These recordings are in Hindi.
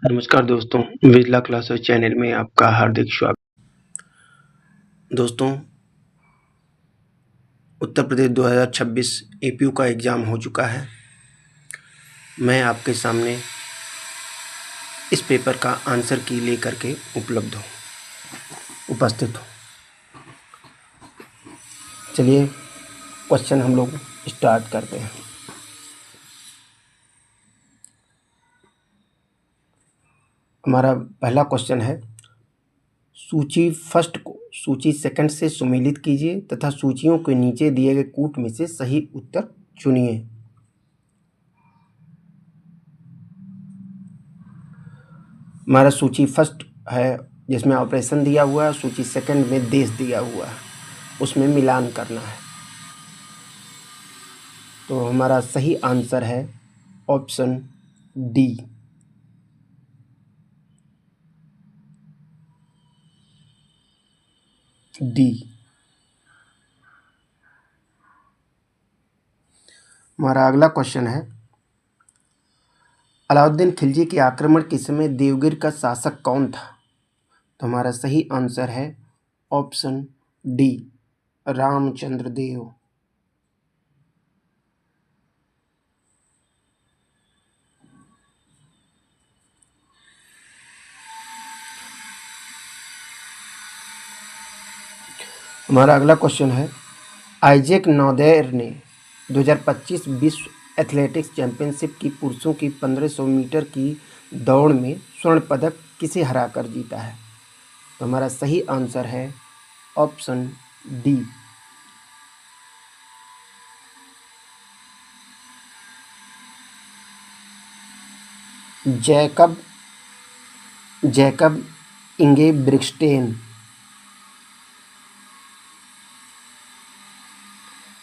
नमस्कार दोस्तों, विजला क्लासेस चैनल में आपका हार्दिक स्वागत। दोस्तों, उत्तर प्रदेश 2026 एपीयू का एग्ज़ाम हो चुका है। मैं आपके सामने इस पेपर का आंसर की लेकर के उपस्थित हूँ। चलिए क्वेश्चन हम लोग स्टार्ट करते हैं। हमारा पहला क्वेश्चन है, सूची फर्स्ट को सूची सेकंड से सुमेलित कीजिए तथा सूचियों के नीचे दिए गए कूट में से सही उत्तर चुनिए। हमारा सूची फर्स्ट है जिसमें ऑपरेशन दिया हुआ है, सूची सेकंड में देश दिया हुआ है, उसमें मिलान करना है। तो हमारा सही आंसर है ऑप्शन डी। हमारा अगला क्वेश्चन है, अलाउद्दीन खिलजी के आक्रमण के समय देवगिर का शासक कौन था? तो हमारा सही आंसर है ऑप्शन डी, रामचंद्र देव। हमारा अगला क्वेश्चन है, आइजैक नौदेर ने 2025 विश्व एथलेटिक्स चैंपियनशिप की पुरुषों की 1500 मीटर की दौड़ में स्वर्ण पदक किसे हराकर जीता है? तो हमारा सही आंसर है ऑप्शन डी, जैकब इंगेब्रिक्सटेन।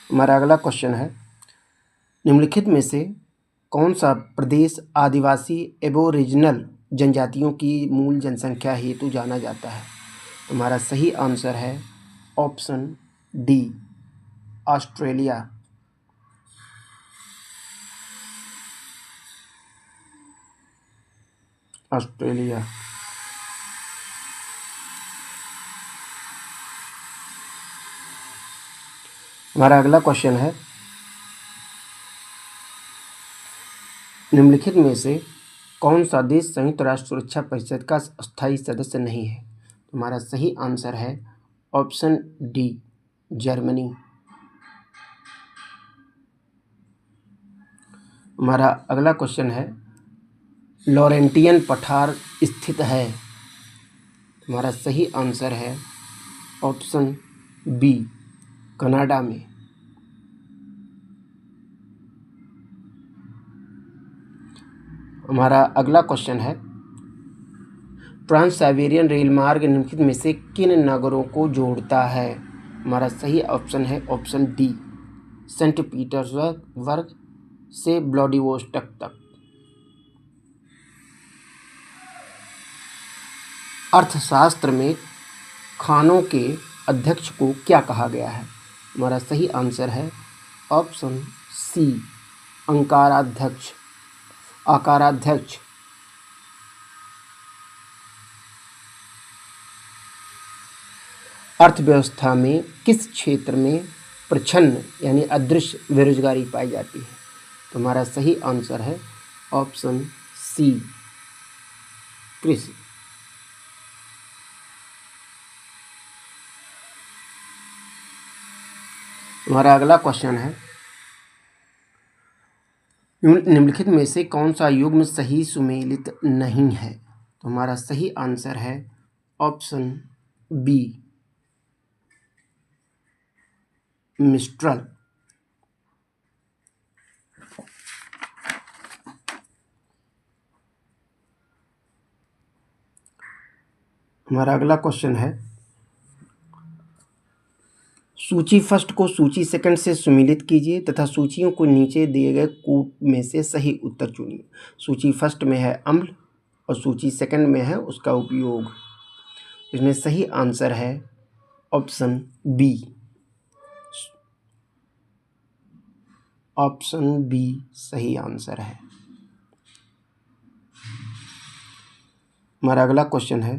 हमारा अगला क्वेश्चन है, निम्नलिखित में से कौन सा प्रदेश आदिवासी एबोरिजिनल जनजातियों की मूल जनसंख्या हेतु जाना जाता है? तो हमारा सही आंसर है ऑप्शन डी, ऑस्ट्रेलिया। हमारा अगला क्वेश्चन है, निम्नलिखित में से कौन सा देश संयुक्त राष्ट्र सुरक्षा परिषद का स्थायी सदस्य नहीं है? तो हमारा सही आंसर है ऑप्शन डी, जर्मनी। हमारा अगला क्वेश्चन है, लॉरेंटियन पठार स्थित है? हमारा सही आंसर है ऑप्शन बी, कनाडा में। हमारा अगला क्वेश्चन है, ट्रांस साइबेरियन रेल मार्ग निम्नलिखित में से किन नगरों को जोड़ता है? हमारा सही ऑप्शन है ऑप्शन डी, सेंट पीटर्सबर्ग से व्लादिवोस्टॉक तक। अर्थशास्त्र में खानों के अध्यक्ष को क्या कहा गया है? हमारा सही आंसर है ऑप्शन सी, आकाराध्यक्ष। अर्थव्यवस्था में किस क्षेत्र में प्रच्छन्न यानी अदृश्य बेरोजगारी पाई जाती है? तो हमारा सही आंसर है ऑप्शन सी, कृषि। हमारा अगला क्वेश्चन है, निम्नलिखित में से कौन सा युग्म सही सुमेलित नहीं है? तो हमारा सही आंसर है ऑप्शन बी, मिस्ट्रल। हमारा अगला क्वेश्चन है, सूची फर्स्ट को सूची सेकंड से सुमेलित कीजिए तथा सूचियों को नीचे दिए गए कूट में से सही उत्तर चुनिए। सूची फर्स्ट में है अम्ल और सूची सेकंड में है उसका उपयोग। इसमें सही आंसर है ऑप्शन बी, ऑप्शन बी सही आंसर है। हमारा अगला क्वेश्चन है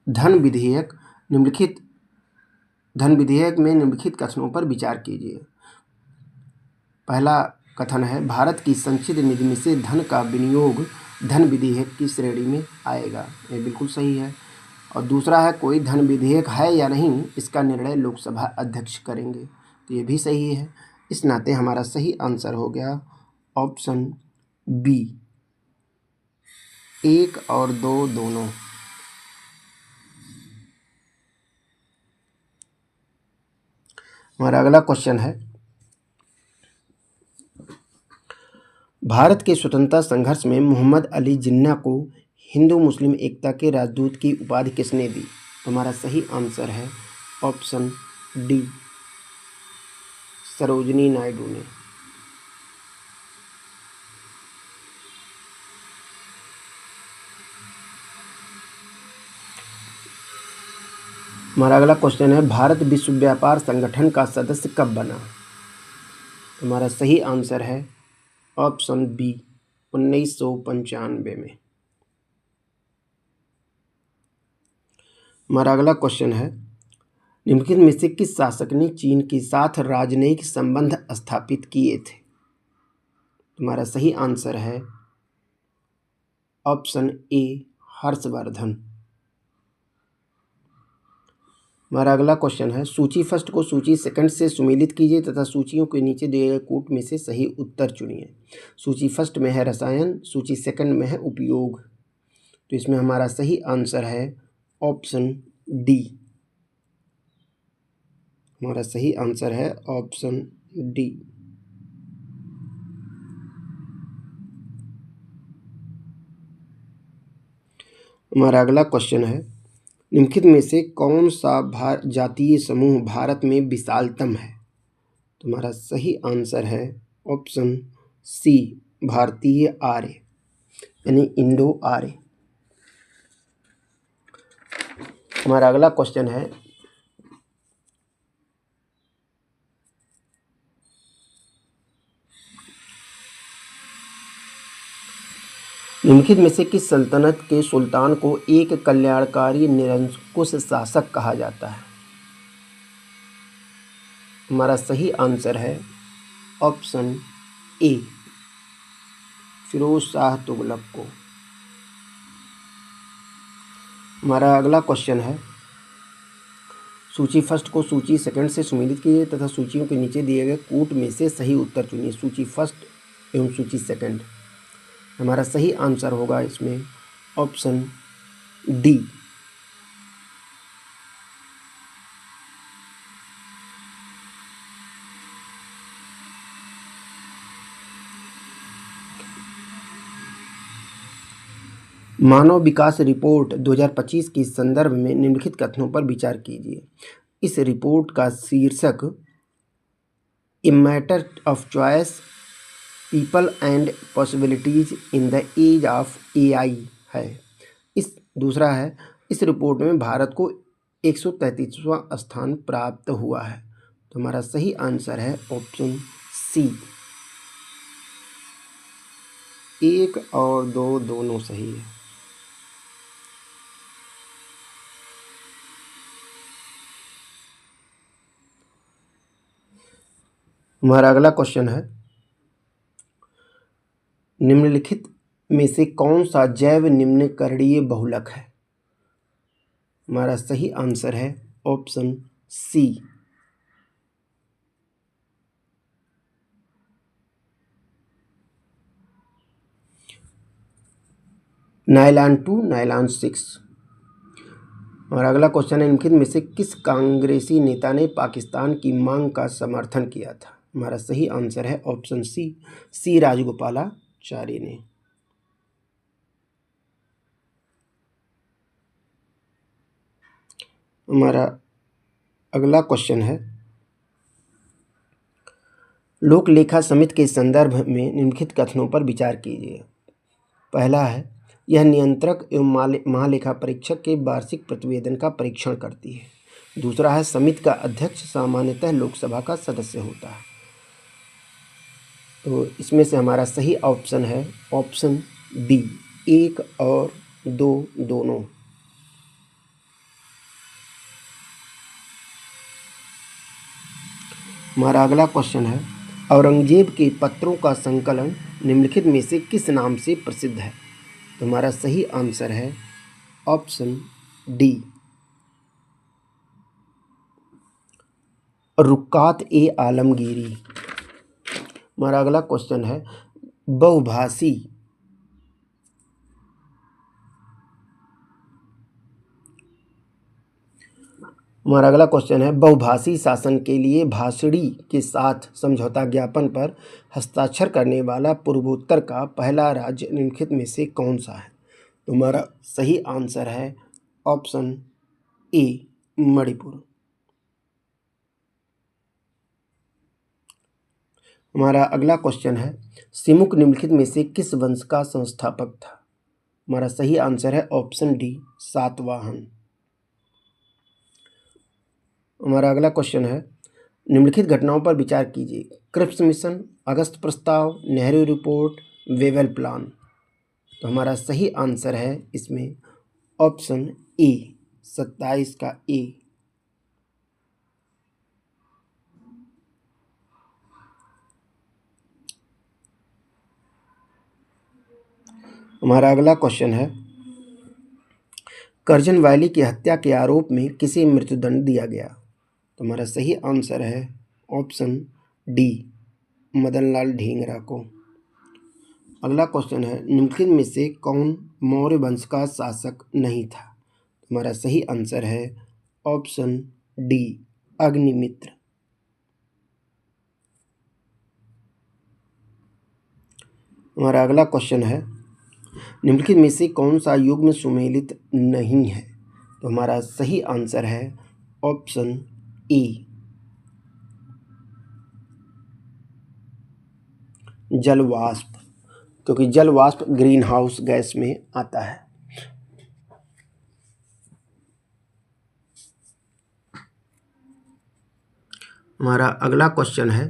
धन विधेयक में निम्नलिखित कथनों पर विचार कीजिए। पहला कथन है भारत की संचित निधि में से धन का विनियोग धन विधेयक की श्रेणी में आएगा, ये बिल्कुल सही है। और दूसरा है कोई धन विधेयक है या नहीं इसका निर्णय लोकसभा अध्यक्ष करेंगे, तो ये भी सही है। इस नाते हमारा सही आंसर हो गया ऑप्शन बी, 1 और 2 दोनों। हमारा अगला क्वेश्चन है भारत के स्वतंत्रता संघर्ष में मोहम्मद अली जिन्ना को हिंदू मुस्लिम एकता के राजदूत की उपाधि किसने दी? हमारा सही आंसर है ऑप्शन डी, सरोजिनी नायडू ने। हमारा अगला क्वेश्चन है भारत विश्व व्यापार संगठन का सदस्य कब बना? हमारा सही आंसर है ऑप्शन बी, 1995 में। हमारा अगला क्वेश्चन है निम्नलिखित में से किस शासक ने चीन के साथ राजनयिक संबंध स्थापित किए थे? हमारा सही आंसर है ऑप्शन ए, हर्षवर्धन। हमारा अगला क्वेश्चन है सूची फर्स्ट को सूची सेकंड से सुमेलित कीजिए तथा सूचियों के नीचे दिए गए कूट में से सही उत्तर चुनिए। सूची फर्स्ट में है रसायन, सूची सेकंड में है उपयोग, तो इसमें हमारा सही आंसर है ऑप्शन डी। हमारा सही आंसर है ऑप्शन डी। हमारा अगला क्वेश्चन है निम्नलिखित में से कौन सा जातीय समूह भारत में विशालतम है? तो हमारा सही आंसर है ऑप्शन सी, भारतीय आर्य यानी इंडो आर्य। हमारा अगला क्वेश्चन है निम्नलिखित में से किस सल्तनत के सुल्तान को एक कल्याणकारी निरंकुश शासक कहा जाता है? हमारा सही आंसर है ऑप्शन ए, फिरोज शाह तुगलक को। हमारा अगला क्वेश्चन है सूची फर्स्ट को सूची सेकंड से सुमेलित कीजिए तथा सूचियों के नीचे दिए गए कूट में से सही उत्तर चुनिए। सूची फर्स्ट एवं सूची सेकंड। हमारा सही आंसर होगा इसमें ऑप्शन डी। मानव विकास रिपोर्ट 2025 के संदर्भ में निम्नलिखित कथनों पर विचार कीजिए। इस रिपोर्ट का शीर्षक a matter of choice, people and possibilities in the age of AI है। दूसरा है इस रिपोर्ट में भारत को 133वां स्थान प्राप्त हुआ है, तो हमारा सही आंसर है ऑप्शन सी। 1 और 2 दोनों सही है। हमारा अगला क्वेश्चन है निम्नलिखित में से कौन सा जैव निम्नकरणीय बहुलक है? हमारा सही आंसर है ऑप्शन सी। Nylon 2, nylon 6। और अगला क्वेश्चन है निम्नलिखित में से किस कांग्रेसी नेता ने पाकिस्तान की मांग का समर्थन किया था? हमारा सही आंसर है ऑप्शन सी, राजगोपालाचारी ने। हमारा अगला क्वेश्चन है लोक लेखा समिति के संदर्भ में निम्नलिखित कथनों पर विचार कीजिए। पहला है यह नियंत्रक एवं महालेखा परीक्षक के वार्षिक प्रतिवेदन का परीक्षण करती है। दूसरा है समिति का अध्यक्ष सामान्यतः लोकसभा का सदस्य होता है। तो इसमें से हमारा सही ऑप्शन है ऑप्शन डी, 1 और दो दोनों। हमारा अगला क्वेश्चन है, औरंगजेब के पत्रों का संकलन निम्नलिखित में से किस नाम से प्रसिद्ध है? तो हमारा सही आंसर है ऑप्शन डी, रुकात ए आलमगीरी। हमारा अगला क्वेश्चन है, बहुभाषी हमारा अगला क्वेश्चन है, बहुभाषी शासन के लिए भाषणी के साथ समझौता ज्ञापन पर हस्ताक्षर करने वाला पूर्वोत्तर का पहला राज्य निम्नलिखित में से कौन सा है? तो हमारा सही आंसर है ऑप्शन ए, मणिपुर। हमारा अगला क्वेश्चन है, सिमुक निम्नलिखित में से किस वंश का संस्थापक था? हमारा सही आंसर है ऑप्शन डी, सातवाहन। हमारा अगला क्वेश्चन है, निम्नलिखित घटनाओं पर विचार कीजिए। क्रिप्स मिशन, अगस्त प्रस्ताव, नेहरू रिपोर्ट, वेवेल प्लान। तो हमारा सही आंसर है इसमें ऑप्शन ए, 27 का ए। हमारा अगला क्वेश्चन है, करजन वैली की हत्या के आरोप में किसे मृत्युदंड दिया गया? तो हमारा सही आंसर है ऑप्शन डी, मदनलाल ढींगरा को। अगला क्वेश्चन है, निम्नलिखित में से कौन मौर्य वंश का शासक नहीं था? हमारा सही आंसर है ऑप्शन डी, अग्निमित्र। हमारा अगला क्वेश्चन है, निम्नलिखित में से कौन सा युग्म सुमेलित नहीं है? तो हमारा सही आंसर है ऑप्शन ए, जलवाष्प, क्योंकि जलवाष्प ग्रीन हाउस गैस में आता है। हमारा अगला क्वेश्चन है,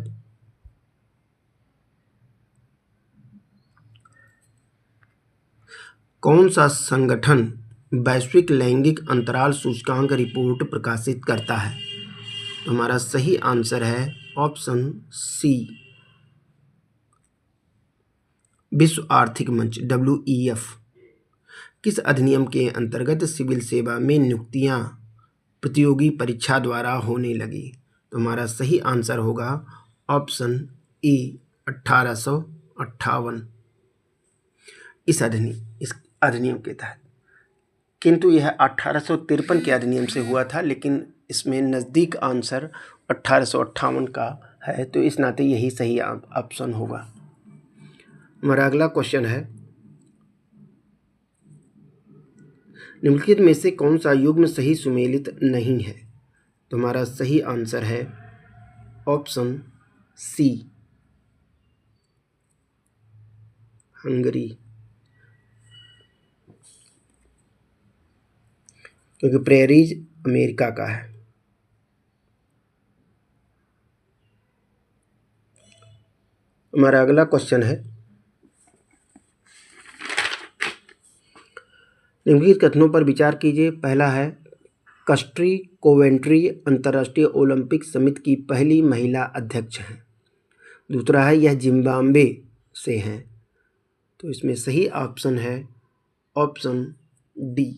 कौन सा संगठन वैश्विक लैंगिक अंतराल सूचकांक रिपोर्ट प्रकाशित करता है? तो हमारा सही आंसर है ऑप्शन सी, विश्व आर्थिक मंच, WEF। किस अधिनियम के अंतर्गत सिविल सेवा में नियुक्तियां प्रतियोगी परीक्षा द्वारा होने लगी? तो हमारा सही आंसर होगा ऑप्शन ए, 1858। इस अधिनियम के तहत, किंतु यह 1853 के अधिनियम से हुआ था, लेकिन इसमें नज़दीक आंसर 1858 का है, तो इस नाते यही सही ऑप्शन होगा। हमारा अगला क्वेश्चन है, निम्नलिखित में से कौन सा युग्म सही सुमेलित नहीं है? तो हमारा सही आंसर है ऑप्शन सी, हंगरी, क्योंकि प्रेरीज अमेरिका का है। हमारा अगला क्वेश्चन है, निम्नलिखित कथनों पर विचार कीजिए। पहला है, कस्ट्री कोवेंट्री अंतर्राष्ट्रीय ओलंपिक समिति की पहली महिला अध्यक्ष हैं। दूसरा है, यह जिम्बाब्वे से हैं। तो इसमें सही ऑप्शन है ऑप्शन डी,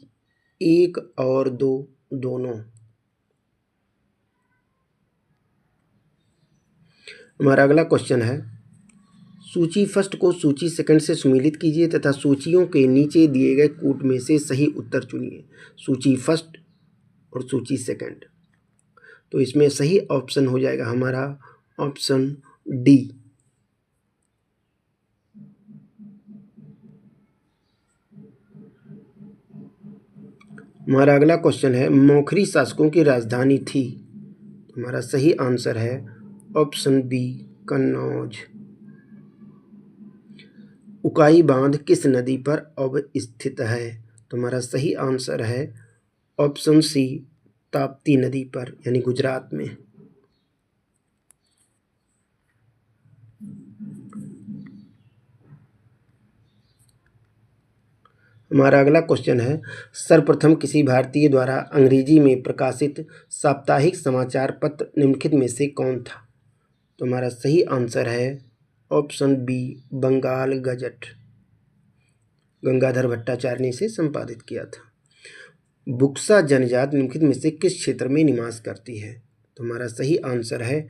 1 और 2 दोनों। हमारा अगला क्वेश्चन है, सूची फर्स्ट को सूची सेकंड से सुमेलित कीजिए तथा सूचियों के नीचे दिए गए कूट में से सही उत्तर चुनिए। सूची फर्स्ट और सूची सेकंड। तो इसमें सही ऑप्शन हो जाएगा हमारा ऑप्शन डी। हमारा अगला क्वेश्चन है, मौखरी शासकों की राजधानी थी। हमारा सही आंसर है ऑप्शन बी, कन्नौज। उकाई बांध किस नदी पर अवस्थित है? तो हमारा सही आंसर है ऑप्शन सी, ताप्ती नदी पर, यानी गुजरात में। हमारा अगला क्वेश्चन है, सर्वप्रथम किसी भारतीय द्वारा अंग्रेजी में प्रकाशित साप्ताहिक समाचार पत्र निम्नलिखित में से कौन था? तो हमारा सही आंसर है option B, Bengal gazette. Gangadhar Bhattacharya ने इसे संपादित किया था। बुक्सा जनजाति निम्नलिखित में से किस क्षेत्र में निवास करती है? तो हमारा सही आंसर है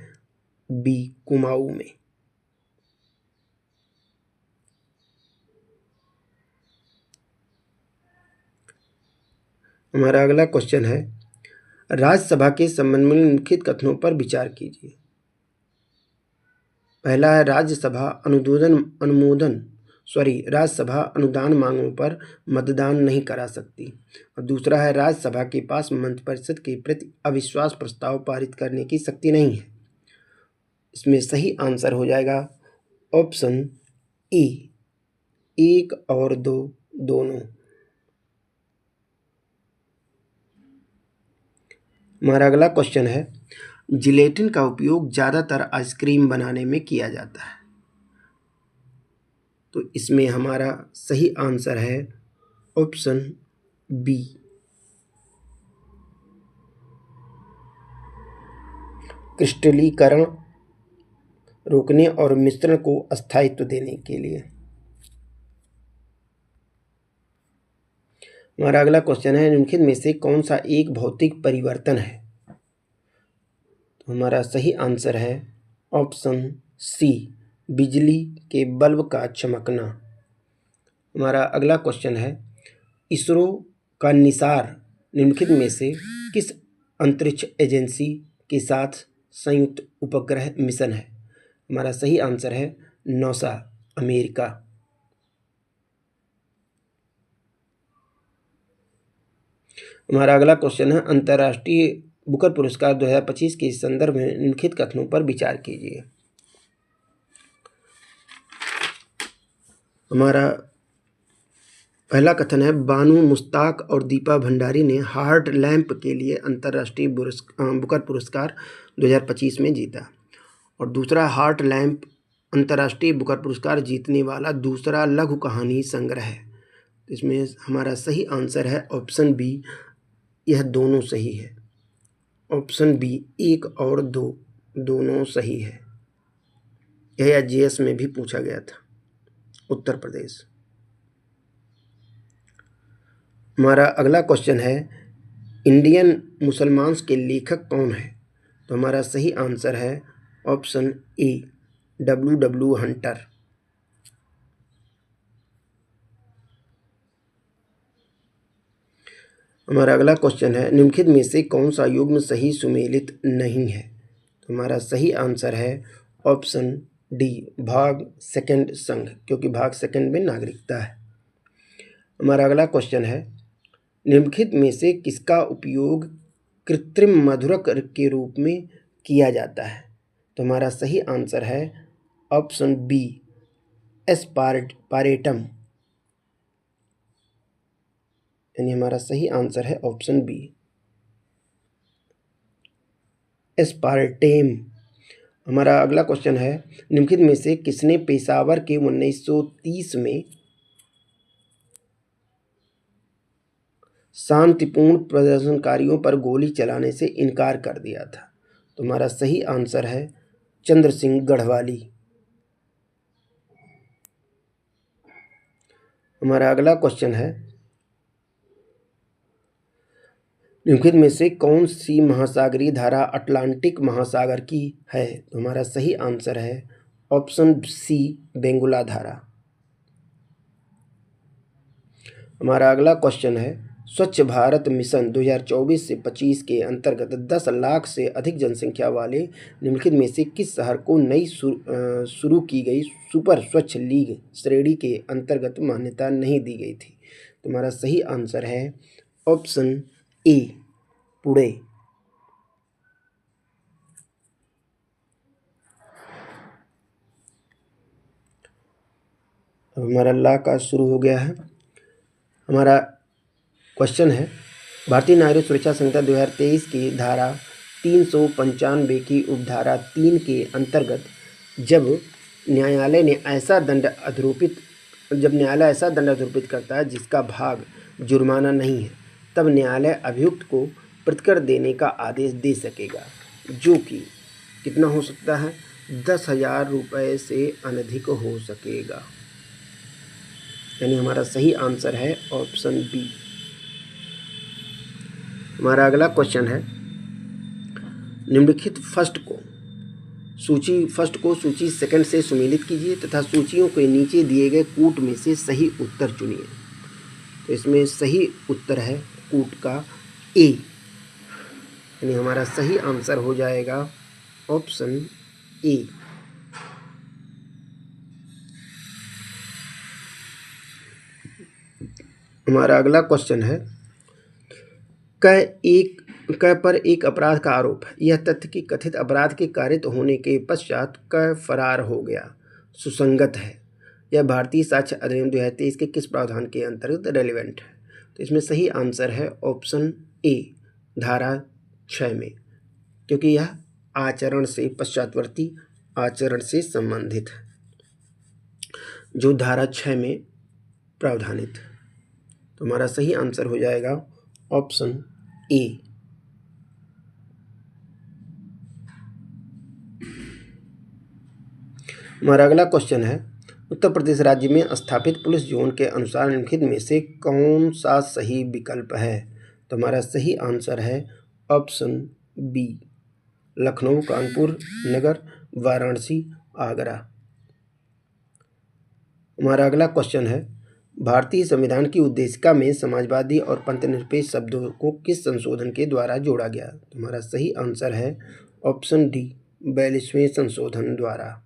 बी, कुमाऊं में। हमारा अगला क्वेश्चन है, राज्यसभा के संबंध में निम्नलिखित कथनों पर विचार कीजिए। पहला है, राज्यसभा अनुदान मांगों पर मतदान नहीं करा सकती। और दूसरा है, राज्यसभा के पास मंत्रिपरिषद के प्रति अविश्वास प्रस्ताव पारित करने की शक्ति नहीं है। इसमें सही आंसर हो जाएगा ऑप्शन ए, 1 और 2 दोनों। हमारा अगला क्वेश्चन है, जिलेटिन का उपयोग ज़्यादातर आइसक्रीम बनाने में किया जाता है। तो इसमें हमारा सही आंसर है ऑप्शन बी, क्रिस्टलीकरण रोकने और मिश्रण को अस्थायित्व देने के लिए। हमारा अगला क्वेश्चन है, निम्नलिखित में से कौन सा एक भौतिक परिवर्तन है? तो हमारा सही आंसर है ऑप्शन सी, बिजली के बल्ब का चमकना। हमारा अगला क्वेश्चन है, इसरो का निसार निम्नलिखित में से किस अंतरिक्ष एजेंसी के साथ संयुक्त उपग्रह मिशन है? हमारा सही आंसर है नासा, अमेरिका। हमारा अगला क्वेश्चन है, अंतर्राष्ट्रीय बुकर पुरस्कार 2025 के संदर्भ में निम्नलिखित कथनों पर विचार कीजिए। हमारा पहला कथन है, बानू मुश्ताक और दीपा भंडारी ने हार्ट लैम्प के लिए अंतर्राष्ट्रीय बुकर पुरस्कार 2025 में जीता। और दूसरा, हार्ट लैम्प अंतर्राष्ट्रीय बुकर पुरस्कार जीतने वाला दूसरा लघु कहानी संग्रह है। इसमें हमारा सही आंसर है ऑप्शन बी, यह दोनों सही है। ऑप्शन बी, 1 और 2 दोनों सही है। यह जीएस में भी पूछा गया था, उत्तर प्रदेश। हमारा अगला क्वेश्चन है, इंडियन मुसलमान्स के लेखक कौन है? तो हमारा सही आंसर है ऑप्शन ए, W. हंटर। हमारा अगला क्वेश्चन है, निम्नलिखित में से कौन सा युग्म सही सुमेलित नहीं है? तो हमारा सही आंसर है ऑप्शन डी, भाग सेकंड संघ, क्योंकि भाग सेकंड में नागरिकता है। हमारा अगला क्वेश्चन है, निम्नलिखित में से किसका उपयोग कृत्रिम मधुरक के रूप में किया जाता है? तो हमारा सही आंसर है ऑप्शन बी, एस्पारेटम। यानी हमारा सही आंसर है ऑप्शन बी, एस्पार्टेम। हमारा अगला क्वेश्चन है, निम्नलिखित में से किसने पेशावर के 1930 में शांतिपूर्ण प्रदर्शनकारियों पर गोली चलाने से इनकार कर दिया था? तो हमारा सही आंसर है चंद्र सिंह गढ़वाली। हमारा अगला क्वेश्चन है, निम्नलिखित में से कौन सी महासागरीय धारा अटलांटिक महासागर की है? तो हमारा सही आंसर है ऑप्शन सी, बेंगुला धारा। हमारा अगला क्वेश्चन है, स्वच्छ भारत मिशन 2024 से 25 के अंतर्गत 10 लाख से अधिक जनसंख्या वाले निम्नलिखित में से किस शहर को नई शुरू की गई सुपर स्वच्छ लीग श्रेणी के अंतर्गत मान्यता नहीं दी गई थी? तो हमारा सही आंसर है ऑप्शन ए, पुणे। हमारा ला का शुरू हो गया है। हमारा क्वेश्चन है, भारतीय नागरिक सुरक्षा संहिता 2023 की धारा 395 की उपधारा 3 के अंतर्गत जब न्यायालय ने ऐसा दंड जब न्यायालय ऐसा दंड आरोपित करता है जिसका भाग जुर्माना नहीं है, तब न्यायालय अभियुक्त को प्रतिकर देने का आदेश दे सकेगा, जो कि कितना हो सकता है, 10,000 रुपये से अनधिक हो सकेगा। यानी हमारा सही आंसर है ऑप्शन बी। हमारा अगला क्वेश्चन है, निम्नलिखित फर्स्ट को सूची सेकंड से सुमेलित कीजिए तथा सूचियों के नीचे दिए गए कूट में से सही उत्तर चुनिए। तो इसमें सही उत्तर है कूट का ए, यानी हमारा सही आंसर हो जाएगा ऑप्शन ए। हमारा अगला क्वेश्चन है, क पर एक अपराध का आरोप है। यह तथ्य कि कथित अपराध के कारित होने के पश्चात क फरार हो गया सुसंगत है। यह भारतीय साक्ष्य अधिनियम 2023 के किस प्रावधान के अंतर्गत रेलिवेंट है? तो इसमें सही आंसर है ऑप्शन ए, धारा 6 में, क्योंकि यह आचरण से पश्चातवर्ती आचरण से संबंधित है, जो धारा 6 में प्रावधानित है। तो हमारा सही आंसर हो जाएगा ऑप्शन ए। हमारा अगला क्वेश्चन है, उत्तर प्रदेश राज्य में स्थापित पुलिस जोन के अनुसार निम्नलिखित में से कौन सा सही विकल्प है? तो हमारा सही आंसर है ऑप्शन बी, लखनऊ, कानपुर नगर, वाराणसी, आगरा। हमारा अगला क्वेश्चन है, भारतीय संविधान की उद्देशिका में समाजवादी और पंथनिरपेक्ष शब्दों को किस संशोधन के द्वारा जोड़ा गया? तो हमारा सही आंसर है ऑप्शन डी, 42वें संशोधन द्वारा।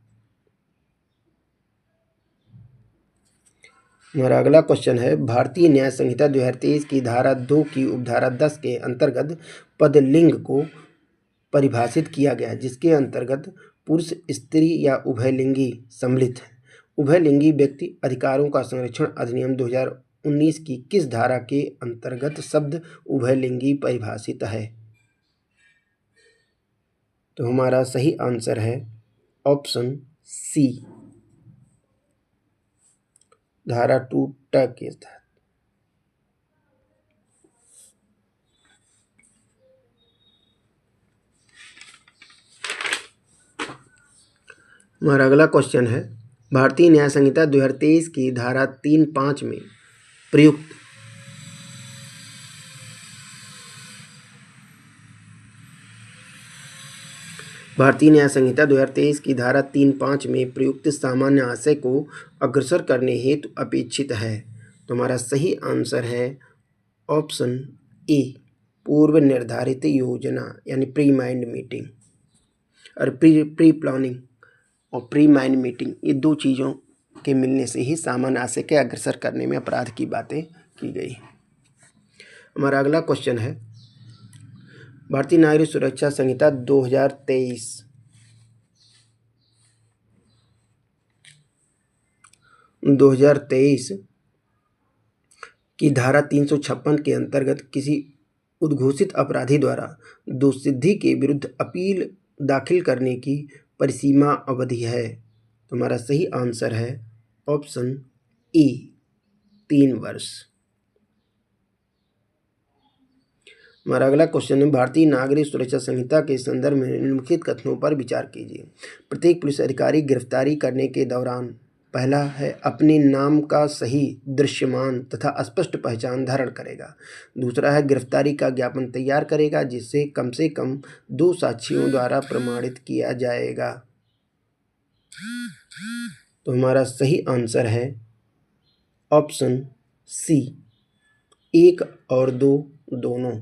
हमारा अगला क्वेश्चन है, भारतीय न्याय संहिता 2023 की धारा 2 की उपधारा 10 के अंतर्गत पदलिंग को परिभाषित किया गया, जिसके अंतर्गत पुरुष, स्त्री या उभयलिंगी सम्मिलित है। उभयलिंगी व्यक्ति अधिकारों का संरक्षण अधिनियम 2019 की किस धारा के अंतर्गत शब्द उभयलिंगी परिभाषित है? तो हमारा सही आंसर है ऑप्शन सी, धारा 2 ट के तहत। हमारा अगला क्वेश्चन है, भारतीय न्याय संहिता 2023 की धारा 3(5) में प्रयुक्त भारतीय न्याय संहिता 2023 की धारा 3(5) में प्रयुक्त सामान्य आशय को अग्रसर करने हेतु अपेक्षित है। तो हमारा सही आंसर है ऑप्शन ए, पूर्व निर्धारित योजना, यानी प्री माइंड मीटिंग और प्री प्लानिंग और प्री माइंड मीटिंग, ये दो चीज़ों के मिलने से ही सामान्य आशय के अग्रसर करने में अपराध की बातें की गई। हमारा अगला क्वेश्चन है, भारतीय नागरिक सुरक्षा संहिता 2023 की धारा 356 के अंतर्गत किसी उद्घोषित अपराधी द्वारा दोषसिद्धि के विरुद्ध अपील दाखिल करने की परिसीमा अवधि है। तो हमारा सही आंसर है ऑप्शन ए, 3 वर्ष। हमारा अगला क्वेश्चन है, भारतीय नागरिक सुरक्षा संहिता के संदर्भ में निम्नलिखित कथनों पर विचार कीजिए। प्रत्येक पुलिस अधिकारी गिरफ्तारी करने के दौरान, पहला है, अपने नाम का सही, दृश्यमान तथा स्पष्ट पहचान धारण करेगा। दूसरा है, गिरफ्तारी का ज्ञापन तैयार करेगा जिसे कम से कम 2 साक्षियों द्वारा प्रमाणित किया जाएगा। तो हमारा सही आंसर है ऑप्शन सी, 1 और 2 दोनों।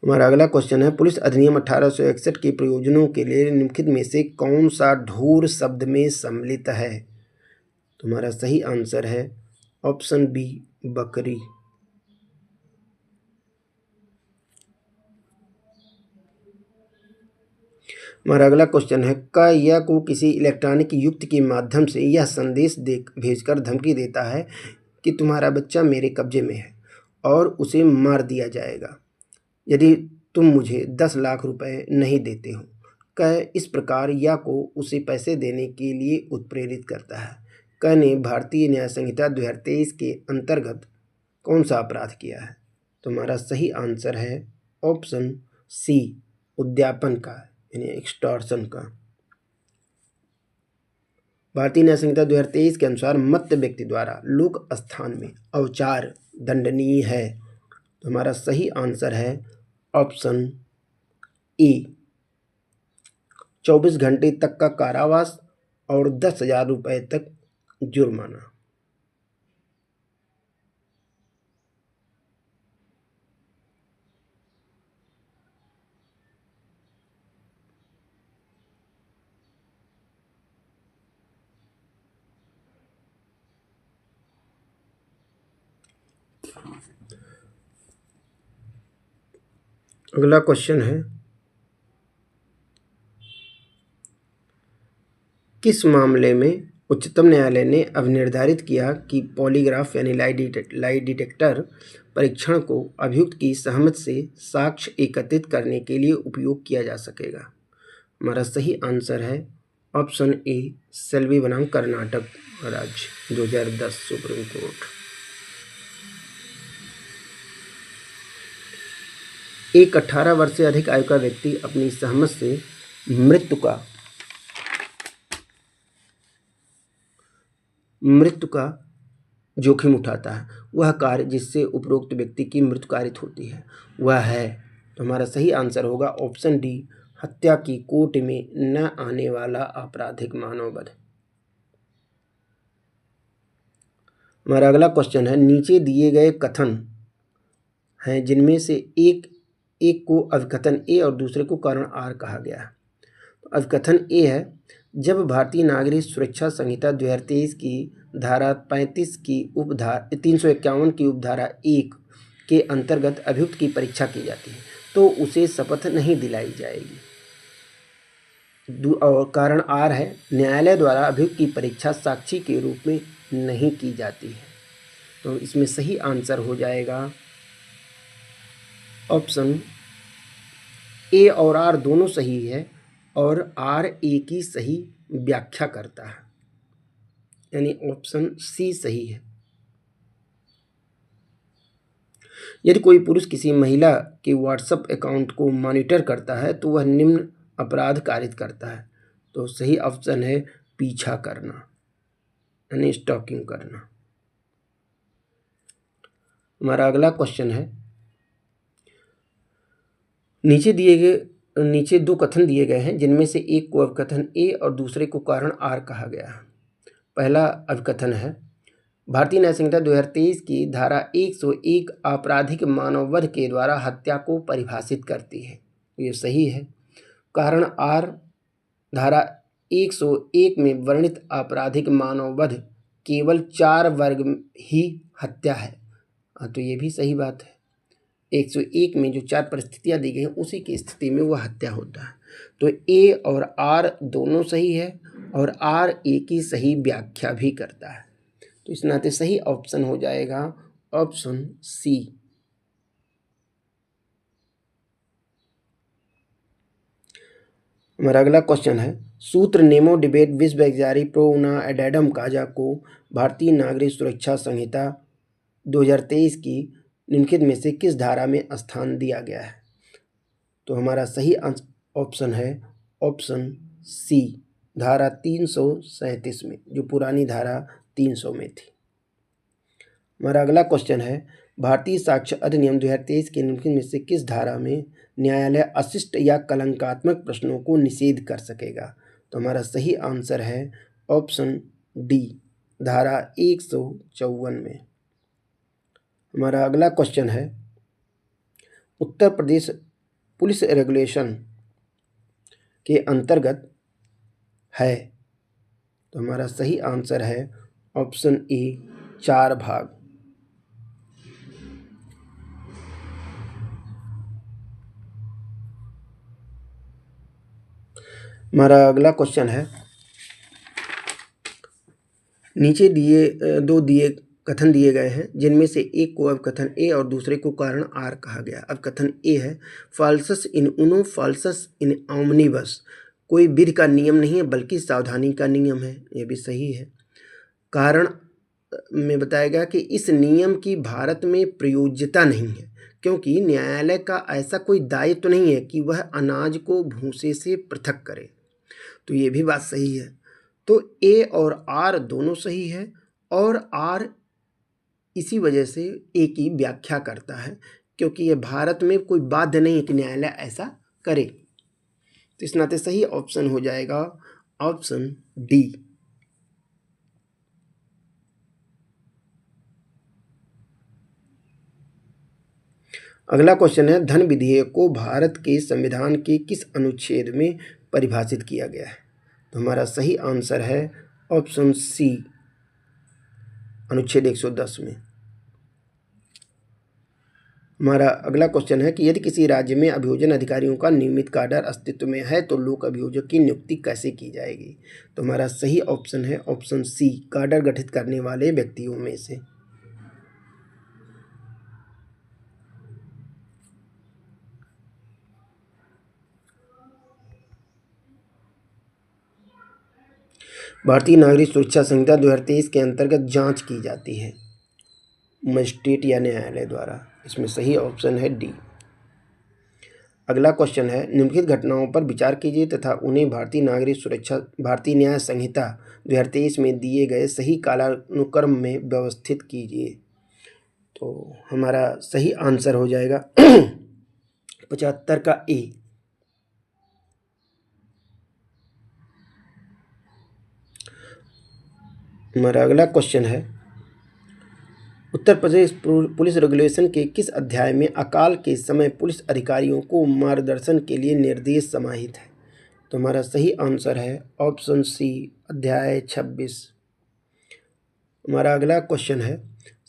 हमारा अगला क्वेश्चन है, पुलिस अधिनियम 1861 के प्रयोजनों के लिए निम्नलिखित में से कौन सा ढोर शब्द में सम्मिलित है? तो हमारा सही आंसर है ऑप्शन बी, बकरी। हमारा अगला क्वेश्चन है, क या को किसी इलेक्ट्रॉनिक युक्ति के माध्यम से यह संदेश भेजकर धमकी देता है कि तुम्हारा बच्चा मेरे कब्जे में है और उसे मार दिया जाएगा। यदि तुम मुझे 10 लाख रुपए नहीं देते हो, कह इस प्रकार या को उसे पैसे देने के लिए उत्प्रेरित करता है। क ने भारतीय न्याय संहिता 2023 के अंतर्गत कौन सा अपराध किया है? तो हमारा सही आंसर है ऑप्शन सी, उद्यापन का, यानी एक्सटॉर्शन का। भारतीय न्याय संहिता 2023 के अनुसार मत्त व्यक्ति द्वारा लोक स्थान में औचार दंडनीय है। तो हमारा सही आंसर है ऑप्शन ए, 24 घंटे तक का कारावास और 10,000 रुपये तक जुर्माना। अगला क्वेश्चन है, किस मामले में उच्चतम न्यायालय ने अब निर्धारित किया कि पॉलीग्राफ यानी लाई डिटेक्टर परीक्षण को अभियुक्त की सहमति से साक्ष्य एकत्रित करने के लिए उपयोग किया जा सकेगा? हमारा सही आंसर है ऑप्शन ए, सेल्वी बनाम कर्नाटक राज्य 2010 सुप्रीम कोर्ट। एक 18 वर्ष से अधिक आयु का व्यक्ति अपनी सहमति से मृत्यु का जोखिम उठाता है, वह कार्य जिससे उपरोक्त व्यक्ति की मृत्यु कारित होती है वह है। तो हमारा सही आंसर होगा ऑप्शन डी, हत्या की कोट में न आने वाला आपराधिक मानववध। हमारा अगला क्वेश्चन है, नीचे दिए गए कथन हैं जिनमें से एक को अभिकथन ए और दूसरे को कारण आर कहा गया है। तो अभिकथन ए है, जब भारतीय नागरिक सुरक्षा संहिता 2023 की धारा 35 की 351 की उपधारा 1 के अंतर्गत अभियुक्त की परीक्षा की जाती है तो उसे शपथ नहीं दिलाई जाएगी। और कारण आर है, न्यायालय द्वारा अभियुक्त की परीक्षा साक्षी के रूप में नहीं की जाती है। तो इसमें सही आंसर हो जाएगा ऑप्शन ए और आर दोनों सही है और आर ए की सही व्याख्या करता है, यानी ऑप्शन सी सही है। यदि कोई पुरुष किसी महिला के व्हाट्सएप अकाउंट को मॉनिटर करता है तो वह निम्न अपराध कारित करता है। तो सही ऑप्शन है पीछा करना, यानी स्टॉकिंग करना। हमारा अगला क्वेश्चन है, नीचे दो कथन दिए गए हैं जिनमें से एक को अभिकथन ए और दूसरे को कारण आर कहा गया है। पहला अभिकथन है, भारतीय न्याय संहिता 2023 की धारा 101 आपराधिक मानववध के द्वारा हत्या को परिभाषित करती है। ये सही है। कारण आर, धारा 101 में वर्णित आपराधिक मानववध केवल 4 वर्ग ही हत्या है। तो ये भी सही बात है। 101 में जो 4 परिस्थितियां दी गई हैं उसी की स्थिति में वह हत्या होता है। तो ए और आर दोनों सही है और आर ए की सही व्याख्या भी करता है। तो इस नाते सही ऑप्शन हो जाएगा ऑप्शन सी। हमारा अगला क्वेश्चन है, सूत्र नेमो डिबेट विश्वविद्यालय प्रो उना एडेडम काजा को भारतीय नागरिक सुरक्षा संहिता 2023 की निम्नलिखित में से किस धारा में स्थान दिया गया है? तो हमारा सही ऑप्शन है ऑप्शन सी, धारा 337 में, जो पुरानी धारा 300 में थी। हमारा अगला क्वेश्चन है, भारतीय साक्ष्य अधिनियम 2023 के निम्नलिखित में से किस धारा में न्यायालय अशिष्ट या कलंकात्मक प्रश्नों को निषेध कर सकेगा? तो हमारा सही आंसर है ऑप्शन डी, धारा 154 में। हमारा अगला क्वेश्चन है, उत्तर प्रदेश पुलिस रेगुलेशन के अंतर्गत है। तो हमारा सही आंसर है ऑप्शन ए, 4 भाग। हमारा अगला क्वेश्चन है, नीचे दिए कथन दिए गए हैं, जिनमें से एक को अब कथन ए और दूसरे को कारण आर कहा गया। अब कथन ए है, फाल्सस इन उनो फाल्सस इन ऑमनिबस, कोई विधि का नियम नहीं है बल्कि सावधानी का नियम है। ये भी सही है। कारण में बताया गया कि इस नियम की भारत में प्रयोज्यता नहीं है, क्योंकि न्यायालय का ऐसा कोई दायित्व तो नहीं है कि वह अनाज को भूसे से पृथक करे। तो ये भी बात सही है। तो ए और आर दोनों सही है, और आर इसी वजह से ए की व्याख्या करता है, क्योंकि ये भारत में कोई बाध्य नहीं है कि न्यायालय ऐसा करे। तो इस नाते सही ऑप्शन हो जाएगा ऑप्शन डी। अगला क्वेश्चन है, धन विधेयक को भारत के संविधान के किस अनुच्छेद में परिभाषित किया गया है? तो हमारा सही आंसर है ऑप्शन सी, अनुच्छेद 110 में। हमारा अगला क्वेश्चन है कि यदि किसी राज्य में अभियोजन अधिकारियों का नियमित काडर अस्तित्व में है तो लोक अभियोजक की नियुक्ति कैसे की जाएगी? तो हमारा सही ऑप्शन है ऑप्शन सी, काडर गठित करने वाले व्यक्तियों में से। भारतीय नागरिक सुरक्षा संहिता 2023 के अंतर्गत जांच की जाती है मजिस्ट्रेट या न्यायालय द्वारा। इसमें सही ऑप्शन है डी। अगला क्वेश्चन है, निम्नलिखित घटनाओं पर विचार कीजिए तथा उन्हें भारतीय न्याय संहिता 2023 में दिए गए सही कालानुक्रम में व्यवस्थित कीजिए। तो हमारा सही आंसर हो जाएगा 75 का ए। हमारा अगला क्वेश्चन है, उत्तर प्रदेश पुलिस रेगुलेशन के किस अध्याय में अकाल के समय पुलिस अधिकारियों को मार्गदर्शन के लिए निर्देश समाहित है? तो हमारा सही आंसर है ऑप्शन सी, अध्याय 26। हमारा अगला क्वेश्चन है,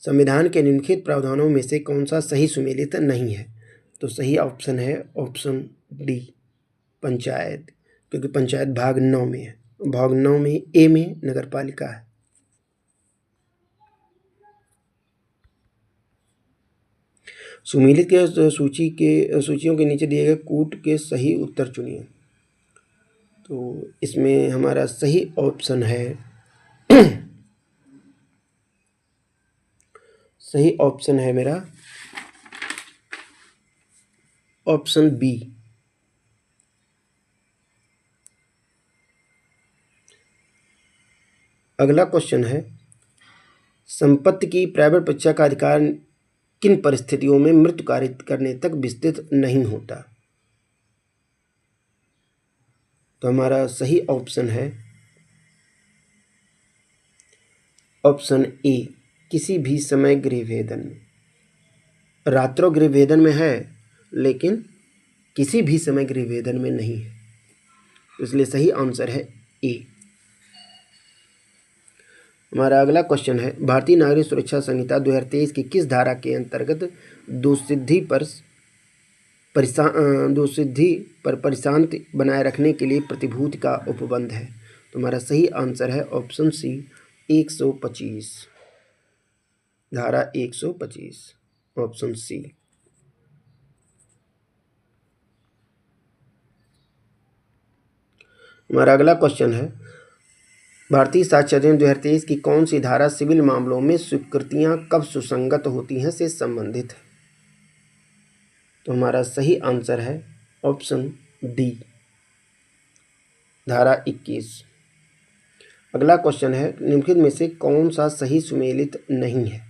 संविधान के निम्नलिखित प्रावधानों में से कौन सा सही सुमेलित नहीं है? तो सही ऑप्शन है ऑप्शन डी, पंचायत, क्योंकि पंचायत भाग 9 में है। भाग 9 में ए में नगर पालिका है। सुमेलित के सूचियों के नीचे दिए गए कूट के सही उत्तर चुनिए। तो इसमें हमारा सही ऑप्शन है सही ऑप्शन है मेरा ऑप्शन बी। अगला क्वेश्चन है, संपत्ति की प्राइवेट परीक्षा का अधिकार किन परिस्थितियों में मृत्यु कारित करने तक विस्तृत नहीं होता? तो हमारा सही ऑप्शन है ऑप्शन ए, किसी भी समय गृहभेदन में। रात्रों गृहभेदन में है, लेकिन किसी भी समय गृहभेदन में नहीं है, इसलिए सही आंसर है ए। हमारा अगला क्वेश्चन है, भारतीय नागरिक सुरक्षा संहिता 2023 की किस धारा के अंतर्गत दोषसिद्धि पर परिशांति बनाए रखने के लिए प्रतिभूति का उपबंध है? तो हमारा सही आंसर है ऑप्शन सी, 125, धारा 125, ऑप्शन सी। हमारा अगला क्वेश्चन है, भारतीय साक्ष्य अधिनियम 2023 की कौन सी धारा सिविल मामलों में स्वीकृतियां कब सुसंगत होती हैं से संबंधित है? तो हमारा सही आंसर है ऑप्शन डी, धारा 21। अगला क्वेश्चन है, निम्नलिखित में से कौन सा सही सुमेलित नहीं है?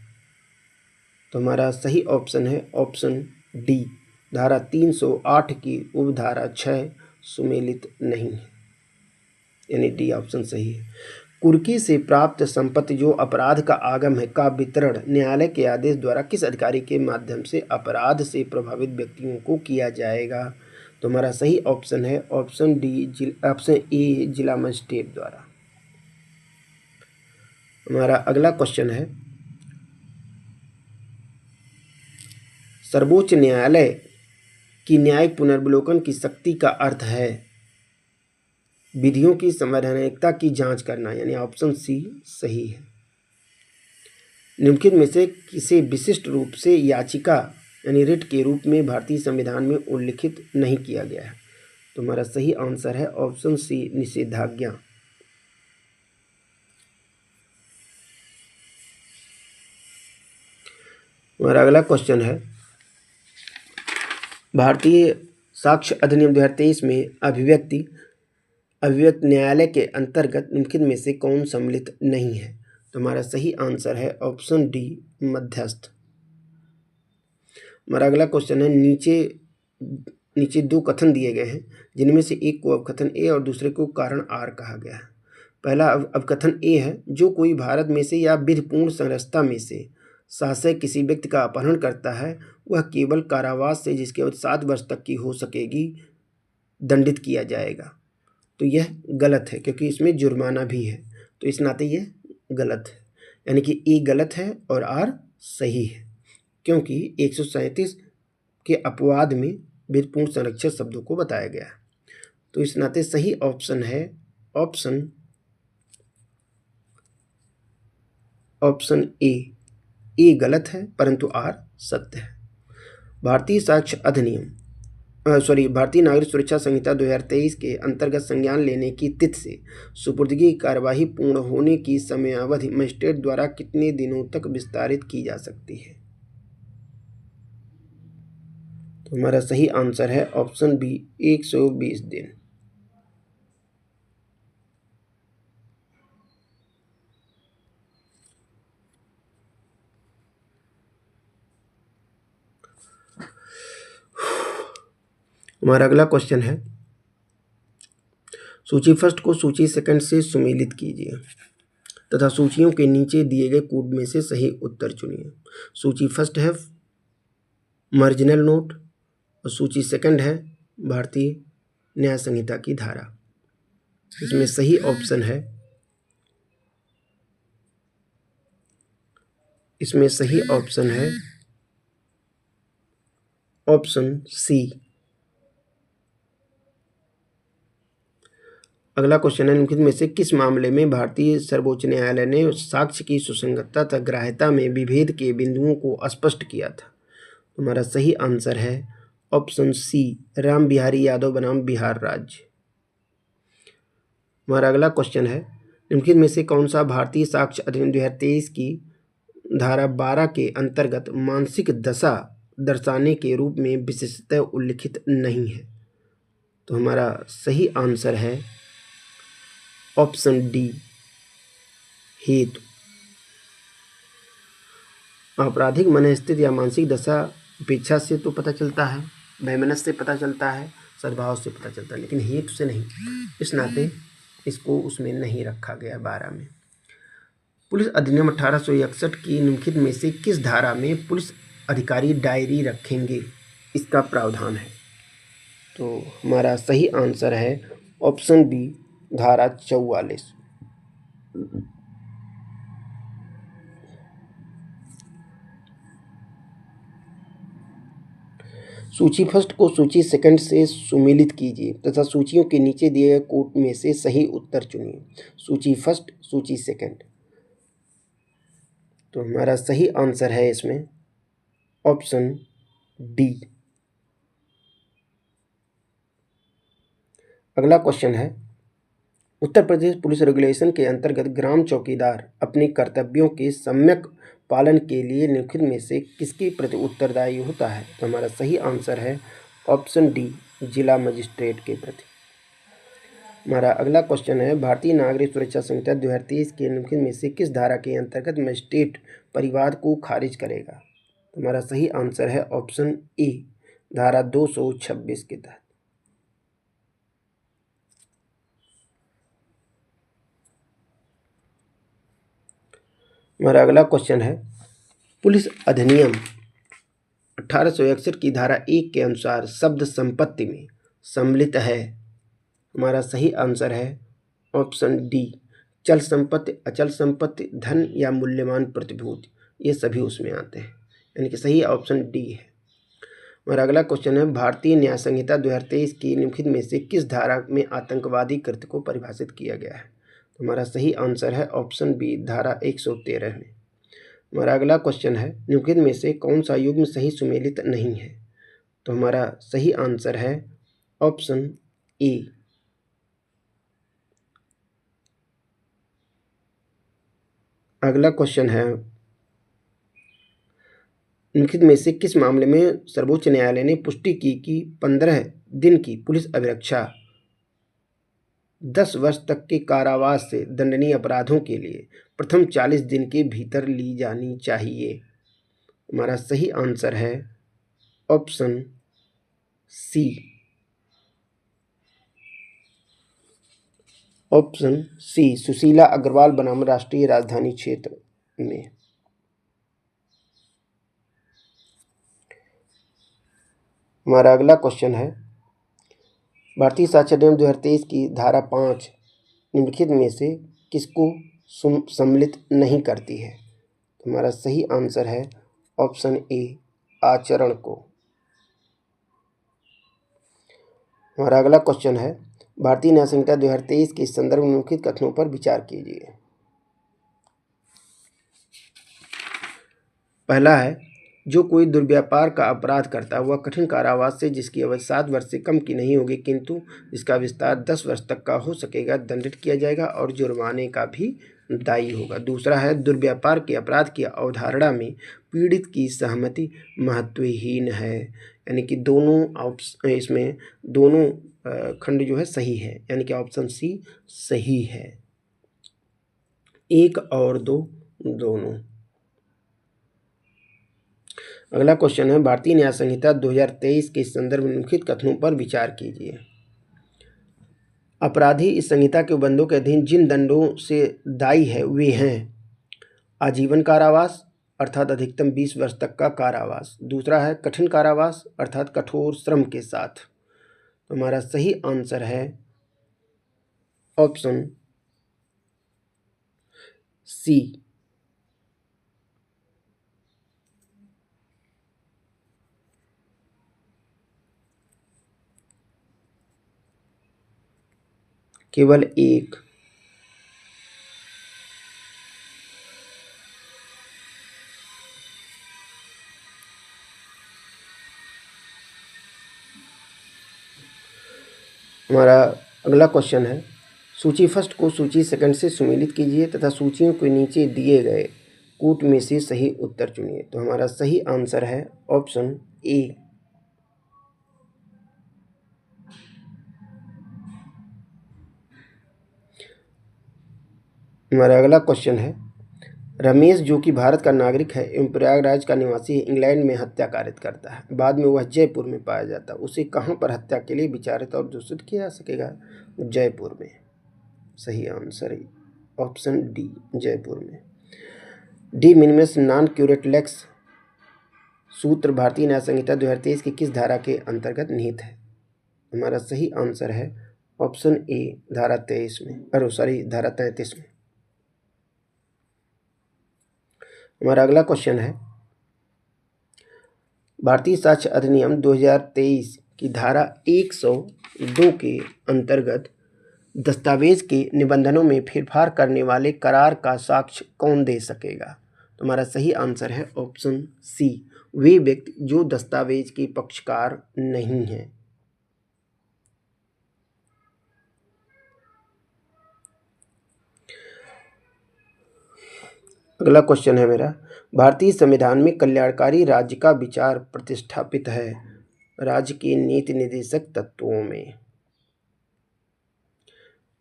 तो हमारा सही ऑप्शन है ऑप्शन डी, धारा 308 की उपधारा 6 सुमेलित नहीं है, यानी डी ऑप्शन सही है। कुर्की से प्राप्त संपत्ति जो अपराध का आगम है का वितरण न्यायालय के आदेश द्वारा किस अधिकारी के माध्यम से अपराध से प्रभावित व्यक्तियों को किया जाएगा? तो हमारा सही ऑप्शन है ऑप्शन डी, ऑप्शन ए, जिला मजिस्ट्रेट द्वारा। हमारा अगला क्वेश्चन है, सर्वोच्च न्यायालय की न्यायिक पुनर्विलोकन की शक्ति का अर्थ है विधियों की संवैधानिकता की जांच करना, यानी ऑप्शन सी सही है। निम्नलिखित में से किसी विशिष्ट रूप से याचिका यानी रिट के रूप में भारतीय संविधान में उल्लिखित नहीं किया गया है? तो हमारा सही आंसर है ऑप्शन सी, निषेधाज्ञा। हमारा अगला क्वेश्चन है, भारतीय साक्ष्य अधिनियम 2023 में अभिव्यक्ति न्यायालय के अंतर्गत निम्नलिखित में से कौन सम्मिलित नहीं है? तो हमारा सही आंसर है ऑप्शन डी, मध्यस्थ। हमारा अगला क्वेश्चन है, नीचे दो कथन दिए गए हैं जिनमें से एक को अवकथन ए और दूसरे को कारण आर कहा गया है। पहला अवकथन ए है, जो कोई भारत में से या विधिपूर्ण संरचना में से शासक किसी व्यक्ति का अपहरण करता है वह केवल कारावास से, जिसकी अवधि 7 वर्ष तक की हो सकेगी, दंडित किया जाएगा। तो यह गलत है क्योंकि इसमें जुर्माना भी है, तो इस नाते यह गलत है, यानी कि ए गलत है और आर सही है, क्योंकि 137 के अपवाद में विधिपूर्ण संरक्षण शब्दों को बताया गया है। तो इस नाते सही ऑप्शन है ऑप्शन ए गलत है परंतु आर सत्य है। भारतीय नागरिक सुरक्षा संहिता 2023 के अंतर्गत संज्ञान लेने की तिथि से सुपुर्दगी कार्यवाही पूर्ण होने की समयावधि मजिस्ट्रेट द्वारा कितने दिनों तक विस्तारित की जा सकती है? तो हमारा सही आंसर है ऑप्शन बी, 120 दिन। हमारा अगला क्वेश्चन है, सूची फर्स्ट को सूची सेकंड से सुमेलित कीजिए तथा सूचियों के नीचे दिए गए कोड में से सही उत्तर चुनिए। सूची फर्स्ट है मार्जिनल नोट और सूची सेकंड है भारतीय न्याय संहिता की धारा। इसमें सही ऑप्शन है ऑप्शन सी। अगला क्वेश्चन है, निम्नलिखित में से किस मामले में भारतीय सर्वोच्च न्यायालय ने साक्ष्य की सुसंगतता तथा ग्राह्यता में विभेद के बिंदुओं को स्पष्ट किया था? हमारा सही आंसर है ऑप्शन सी, राम बिहारी यादव बनाम बिहार राज्य। हमारा अगला क्वेश्चन है, निम्नलिखित में से कौन सा भारतीय साक्ष्य अधिनियम 2023 की धारा 12 के अंतर्गत मानसिक दशा दर्शाने के रूप में विशेषतः उल्लिखित नहीं है? तो हमारा सही आंसर है ऑप्शन डी, हेतु। आपराधिक मनस्थिति या मानसिक दशा उपेक्षा से तो पता चलता है, वैमनस्य से पता चलता है, सद्भाव से पता चलता है, लेकिन हेतु से नहीं। इस नाते इसको उसमें नहीं रखा गया 12 में। पुलिस अधिनियम 1861 की निम्नलिखित में से किस धारा में पुलिस अधिकारी डायरी रखेंगे, इसका प्रावधान है? तो हमारा सही आंसर है ऑप्शन बी, धारा 44। सूची फर्स्ट को सूची सेकंड से सुमेलित कीजिए तथा सूचियों के नीचे दिए गए कोड में से सही उत्तर चुनिए। सूची फर्स्ट, सूची सेकंड। तो हमारा सही आंसर है इसमें ऑप्शन डी। अगला क्वेश्चन है, उत्तर प्रदेश पुलिस रेगुलेशन के अंतर्गत ग्राम चौकीदार अपने कर्तव्यों के सम्यक पालन के लिए निम्नलिखित में से किसके प्रति उत्तरदायी होता है? तो हमारा सही आंसर है ऑप्शन डी, जिला मजिस्ट्रेट के प्रति। हमारा अगला क्वेश्चन है, भारतीय नागरिक सुरक्षा संहिता 2023 के निम्नलिखित में से किस धारा के अंतर्गत मजिस्ट्रेट परिवाद को खारिज करेगा? तो हमारा सही आंसर है ऑप्शन ए, धारा 226 के तहत। हमारा अगला क्वेश्चन है, पुलिस अधिनियम 1861 की धारा 1 के अनुसार शब्द संपत्ति में सम्मिलित है? हमारा सही आंसर है ऑप्शन डी, चल संपत्ति, अचल संपत्ति, धन या मूल्यवान प्रतिभूति, ये सभी उसमें आते हैं, यानी कि सही ऑप्शन डी है। हमारा अगला क्वेश्चन है, भारतीय न्याय संहिता 2023 की निम्नलिखित में से किस धारा में आतंकवादी कृत्य को परिभाषित किया गया है? हमारा सही आंसर है ऑप्शन बी, धारा 113 में। हमारा अगला क्वेश्चन है, निम्नलिखित में से कौन सा युग्म सही सुमेलित नहीं है? तो हमारा सही आंसर है ऑप्शन ए। अगला क्वेश्चन है, निम्नलिखित में से किस मामले में सर्वोच्च न्यायालय ने पुष्टि की कि 15 दिन की पुलिस अभिरक्षा 10 वर्ष तक के कारावास से दंडनीय अपराधों के लिए प्रथम 40 दिन के भीतर ली जानी चाहिए? हमारा सही आंसर है option C. Option C, Sushila Agarwal बनाम राष्ट्रीय राजधानी क्षेत्र में। हमारा अगला क्वेश्चन है, भारतीय साक्ष्य अधिनियम 2023 की धारा 5 निम्नलिखित में से किसको सम्मिलित नहीं करती है? तो हमारा सही आंसर है ऑप्शन ए, आचरण को। हमारा अगला क्वेश्चन है, भारतीय न्याय संहिता 2023 के संदर्भ में निम्नलिखित कथनों पर विचार कीजिए। पहला है, जो कोई दुर्व्यापार का अपराध करता है वह कठिन कारावास से जिसकी अवधि 7 वर्ष से कम की नहीं होगी किंतु जिसका विस्तार 10 वर्ष तक का हो सकेगा दंडित किया जाएगा और जुर्माने का भी दायी होगा। दूसरा है, दुर्व्यापार के अपराध की अवधारणा में पीड़ित की सहमति महत्वहीन है, यानी कि दोनों इसमें दोनों खंड जो है सही है, यानी कि ऑप्शन सी सही है, 1 और 2 दोनों। अगला क्वेश्चन है, भारतीय न्याय संहिता 2023 के संदर्भ में निम्नलिखित कथनों पर विचार कीजिए। अपराधी इस संहिता के उपबंधों के अधीन जिन दंडों से दायी है वे हैं आजीवन कारावास अर्थात अधिकतम 20 वर्ष तक का कारावास। दूसरा है कठिन कारावास अर्थात कठोर श्रम के साथ। तो हमारा सही आंसर है ऑप्शन सी। केवल 1। हमारा अगला क्वेश्चन है, सूची फर्स्ट को सूची सेकंड से सुमेलित कीजिए तथा सूचियों के नीचे दिए गए कूट में से सही उत्तर चुनिए। तो हमारा सही आंसर है ऑप्शन ए। हमारा अगला क्वेश्चन है, रमेश जो कि भारत का नागरिक है एवं प्रयागराज का निवासी है, इंग्लैंड में हत्या कारित करता है, बाद में वह जयपुर में पाया जाता है, उसे कहाँ पर हत्या के लिए विचारित और दूषित किया जा सकेगा? जयपुर में। सही आंसर है ऑप्शन डी, जयपुर में। डी मिनिमस नॉन क्यूरेट सूत्र भारतीय न्याय संहिता 2023 की किस धारा के अंतर्गत निहित है? हमारा सही आंसर है ऑप्शन ए, धारा 23 में, धारा 33 में। हमारा अगला क्वेश्चन है, भारतीय साक्ष्य अधिनियम 2023 की धारा 102 के अंतर्गत दस्तावेज के निबंधनों में फेरफार करने वाले करार का साक्ष्य कौन दे सकेगा? तो हमारा सही आंसर है ऑप्शन सी, वे व्यक्ति जो दस्तावेज के पक्षकार नहीं हैं। अगला क्वेश्चन है मेरा, भारतीय संविधान में कल्याणकारी राज्य का विचार प्रतिष्ठापित है राज्य के नीति निर्देशक तत्वों में।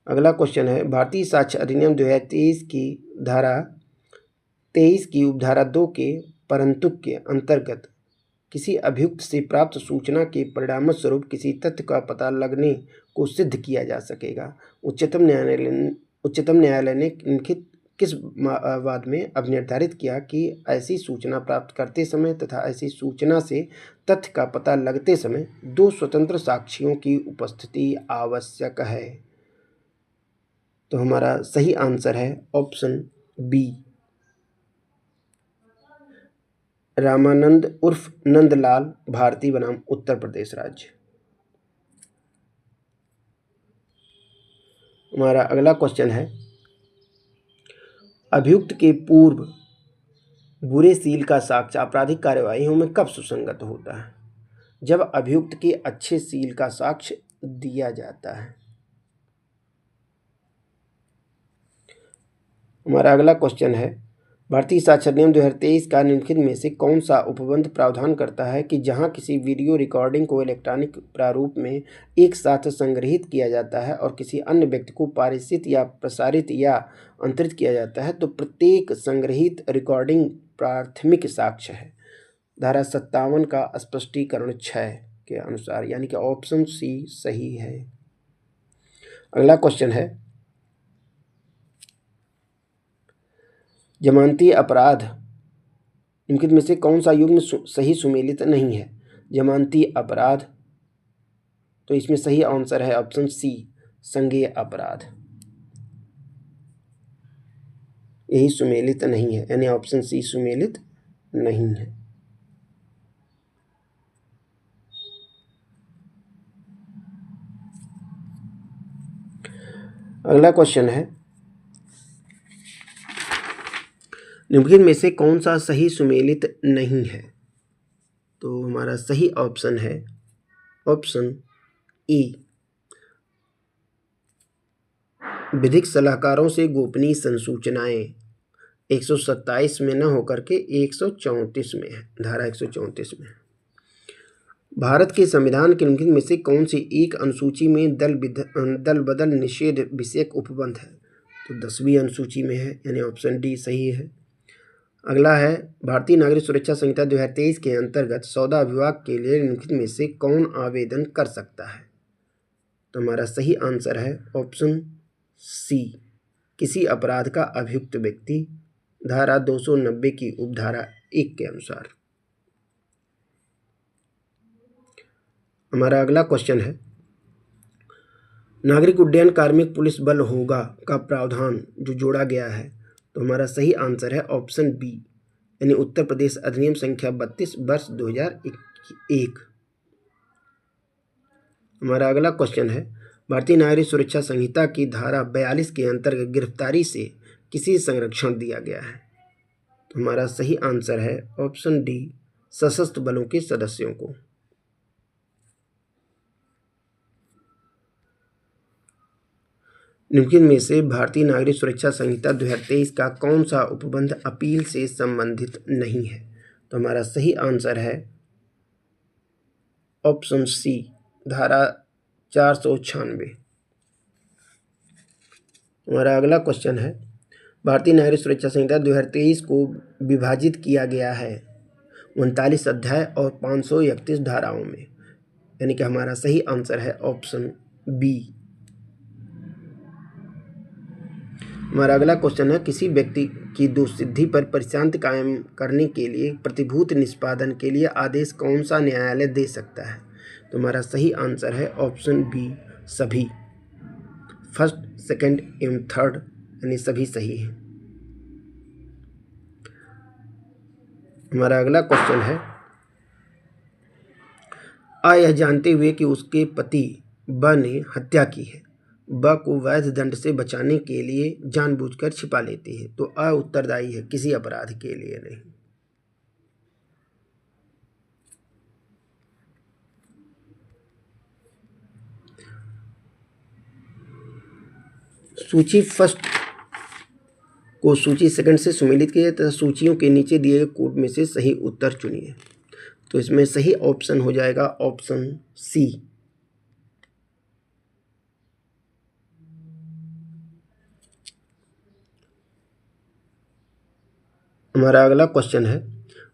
अगला क्वेश्चन है, भारतीय साक्ष्य अधिनियम 2023 की धारा 23 की उपधारा 2 के परंतुक के अंतर्गत किसी अभियुक्त से प्राप्त सूचना के परिणामस्वरूप किसी तथ्य का पता लगने को सिद्ध किया जा सकेगा। उच्चतम न्यायालय ने निम्नलिखित किस वाद में अब निर्धारित किया कि ऐसी सूचना प्राप्त करते समय तथा ऐसी सूचना से तथ्य का पता लगते समय 2 स्वतंत्र साक्षियों की उपस्थिति आवश्यक है? तो हमारा सही आंसर है ऑप्शन बी, रामानंद उर्फ नंदलाल भारती बनाम उत्तर प्रदेश राज्य। हमारा अगला क्वेश्चन है, अभियुक्त के पूर्व बुरे सील का साक्ष्य आपराधिक कार्यवाहियों में कब सुसंगत होता है? जब अभियुक्त के अच्छे सील का साक्ष्य दिया जाता है। हमारा अगला क्वेश्चन है, भारतीय साक्षर नियम 2023 का निम्नलिखित में से कौन सा उपबंध प्रावधान करता है कि जहां किसी वीडियो रिकॉर्डिंग को इलेक्ट्रॉनिक प्रारूप में एक साथ संग्रहित किया जाता है और किसी अन्य व्यक्ति को पारित या प्रसारित या अंतरित किया जाता है तो प्रत्येक संग्रहित रिकॉर्डिंग प्राथमिक साक्ष्य है। धारा 57 का स्पष्टीकरण 6 के अनुसार, यानी कि ऑप्शन सी सही है। अगला क्वेश्चन है, जमानती अपराध निम्नलिखित में से कौन सा युग्म सही सुमेलित नहीं है? जमानती अपराध, तो इसमें सही आंसर है ऑप्शन सी संज्ञेय अपराध, यही सुमेलित नहीं है, यानी ऑप्शन सी सुमेलित नहीं है। अगला क्वेश्चन है, निम्नलिखित में से कौन सा सही सुमेलित नहीं है? तो हमारा सही ऑप्शन है ऑप्शन ई, विधिक सलाहकारों से गोपनीय संसूचनाएं 127 में न होकर के 134 में है, धारा 134 में। भारत के संविधान के निम्नलिखित में से कौन सी एक अनुसूची में दल बदल निषेध विषयक उपबंध है? तो 10वीं अनुसूची में है, यानी ऑप्शन डी सही है। अगला है, भारतीय नागरिक सुरक्षा संहिता 2023 के अंतर्गत सौदा विभाग के लिए निम्नलिखित में से कौन आवेदन कर सकता है? तो हमारा सही आंसर है ऑप्शन सी, किसी अपराध का अभियुक्त व्यक्ति, धारा 290 की उपधारा 1 के अनुसार। हमारा अगला क्वेश्चन है, नागरिक उड्डयन कार्मिक पुलिस बल होगा का प्रावधान जो जोड़ा गया है, तो हमारा सही आंसर है ऑप्शन बी, यानी उत्तर प्रदेश अधिनियम संख्या 32 वर्ष 2001। हमारा अगला क्वेश्चन है, भारतीय नागरिक सुरक्षा संहिता की धारा 42 के अंतर्गत गिरफ्तारी से किसी संरक्षण दिया गया है? तो हमारा सही आंसर है ऑप्शन डी, सशस्त्र बलों के सदस्यों को। निम्नलिखित में से भारतीय नागरिक सुरक्षा संहिता 2023 का कौन सा उपबंध अपील से संबंधित नहीं है? तो हमारा सही आंसर है ऑप्शन सी, धारा 496। हमारा अगला क्वेश्चन है, भारतीय नागरिक सुरक्षा संहिता 2023 को विभाजित किया गया है 39 अध्याय और 531 धाराओं में, यानी कि हमारा सही आंसर है ऑप्शन बी। हमारा अगला क्वेश्चन है, किसी व्यक्ति की दोषसिद्धि पर परिशांति कायम करने के लिए प्रतिभूत निष्पादन के लिए आदेश कौन सा न्यायालय दे सकता है? तो हमारा सही आंसर है ऑप्शन बी, सभी, फर्स्ट, सेकंड एवं थर्ड, यानी सभी सही है। हमारा अगला क्वेश्चन है, आ यह जानते हुए कि उसके पति ब ने हत्या की है, ब को वैध दंड से बचाने के लिए जानबूझकर छिपा लेती है, तो अ उत्तरदायी है, किसी अपराध के लिए नहीं। सूची फर्स्ट को सूची सेकंड से सुमेलित किया तथा सूचियों के नीचे दिए गए कोड में से सही उत्तर चुनिए। तो इसमें सही ऑप्शन हो जाएगा ऑप्शन सी। हमारा अगला क्वेश्चन है,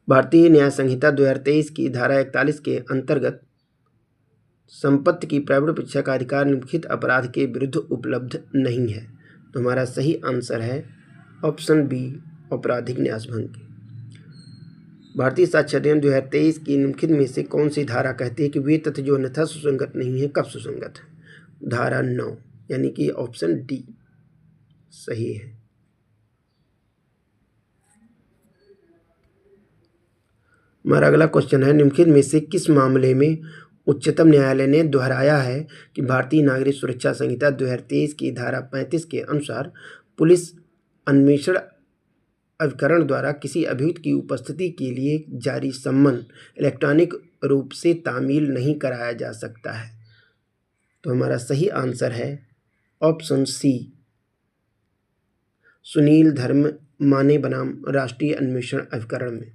भारतीय न्याय संहिता 2023 की धारा 41 के अंतर्गत संपत्ति की प्राइवेट परीक्षा का अधिकार निम्नलिखित अपराध के विरुद्ध उपलब्ध नहीं है। तो हमारा सही आंसर है ऑप्शन बी, आपराधिक न्यासभंग। भारतीय साक्ष्य अधिनियम 2023 की निम्नलिखित में से कौन सी धारा कहती है कि वे तथ्य जो अन्यथा सुसंगत नहीं है कब सुसंगत है? धारा 9, यानी कि ऑप्शन डी सही है। हमारा अगला क्वेश्चन है, निम्नलिखित में से किस मामले में उच्चतम न्यायालय ने दोहराया है कि भारतीय नागरिक सुरक्षा संहिता 2023 की धारा 35 के अनुसार पुलिस अन्वेषण अभिकरण द्वारा किसी अभियुक्त की उपस्थिति के लिए जारी सम्मन इलेक्ट्रॉनिक रूप से तामील नहीं कराया जा सकता है। तो हमारा सही आंसर है ऑप्शन सी, सुनील धर्म माने बनाम राष्ट्रीय अन्वेषण अभिकरण में।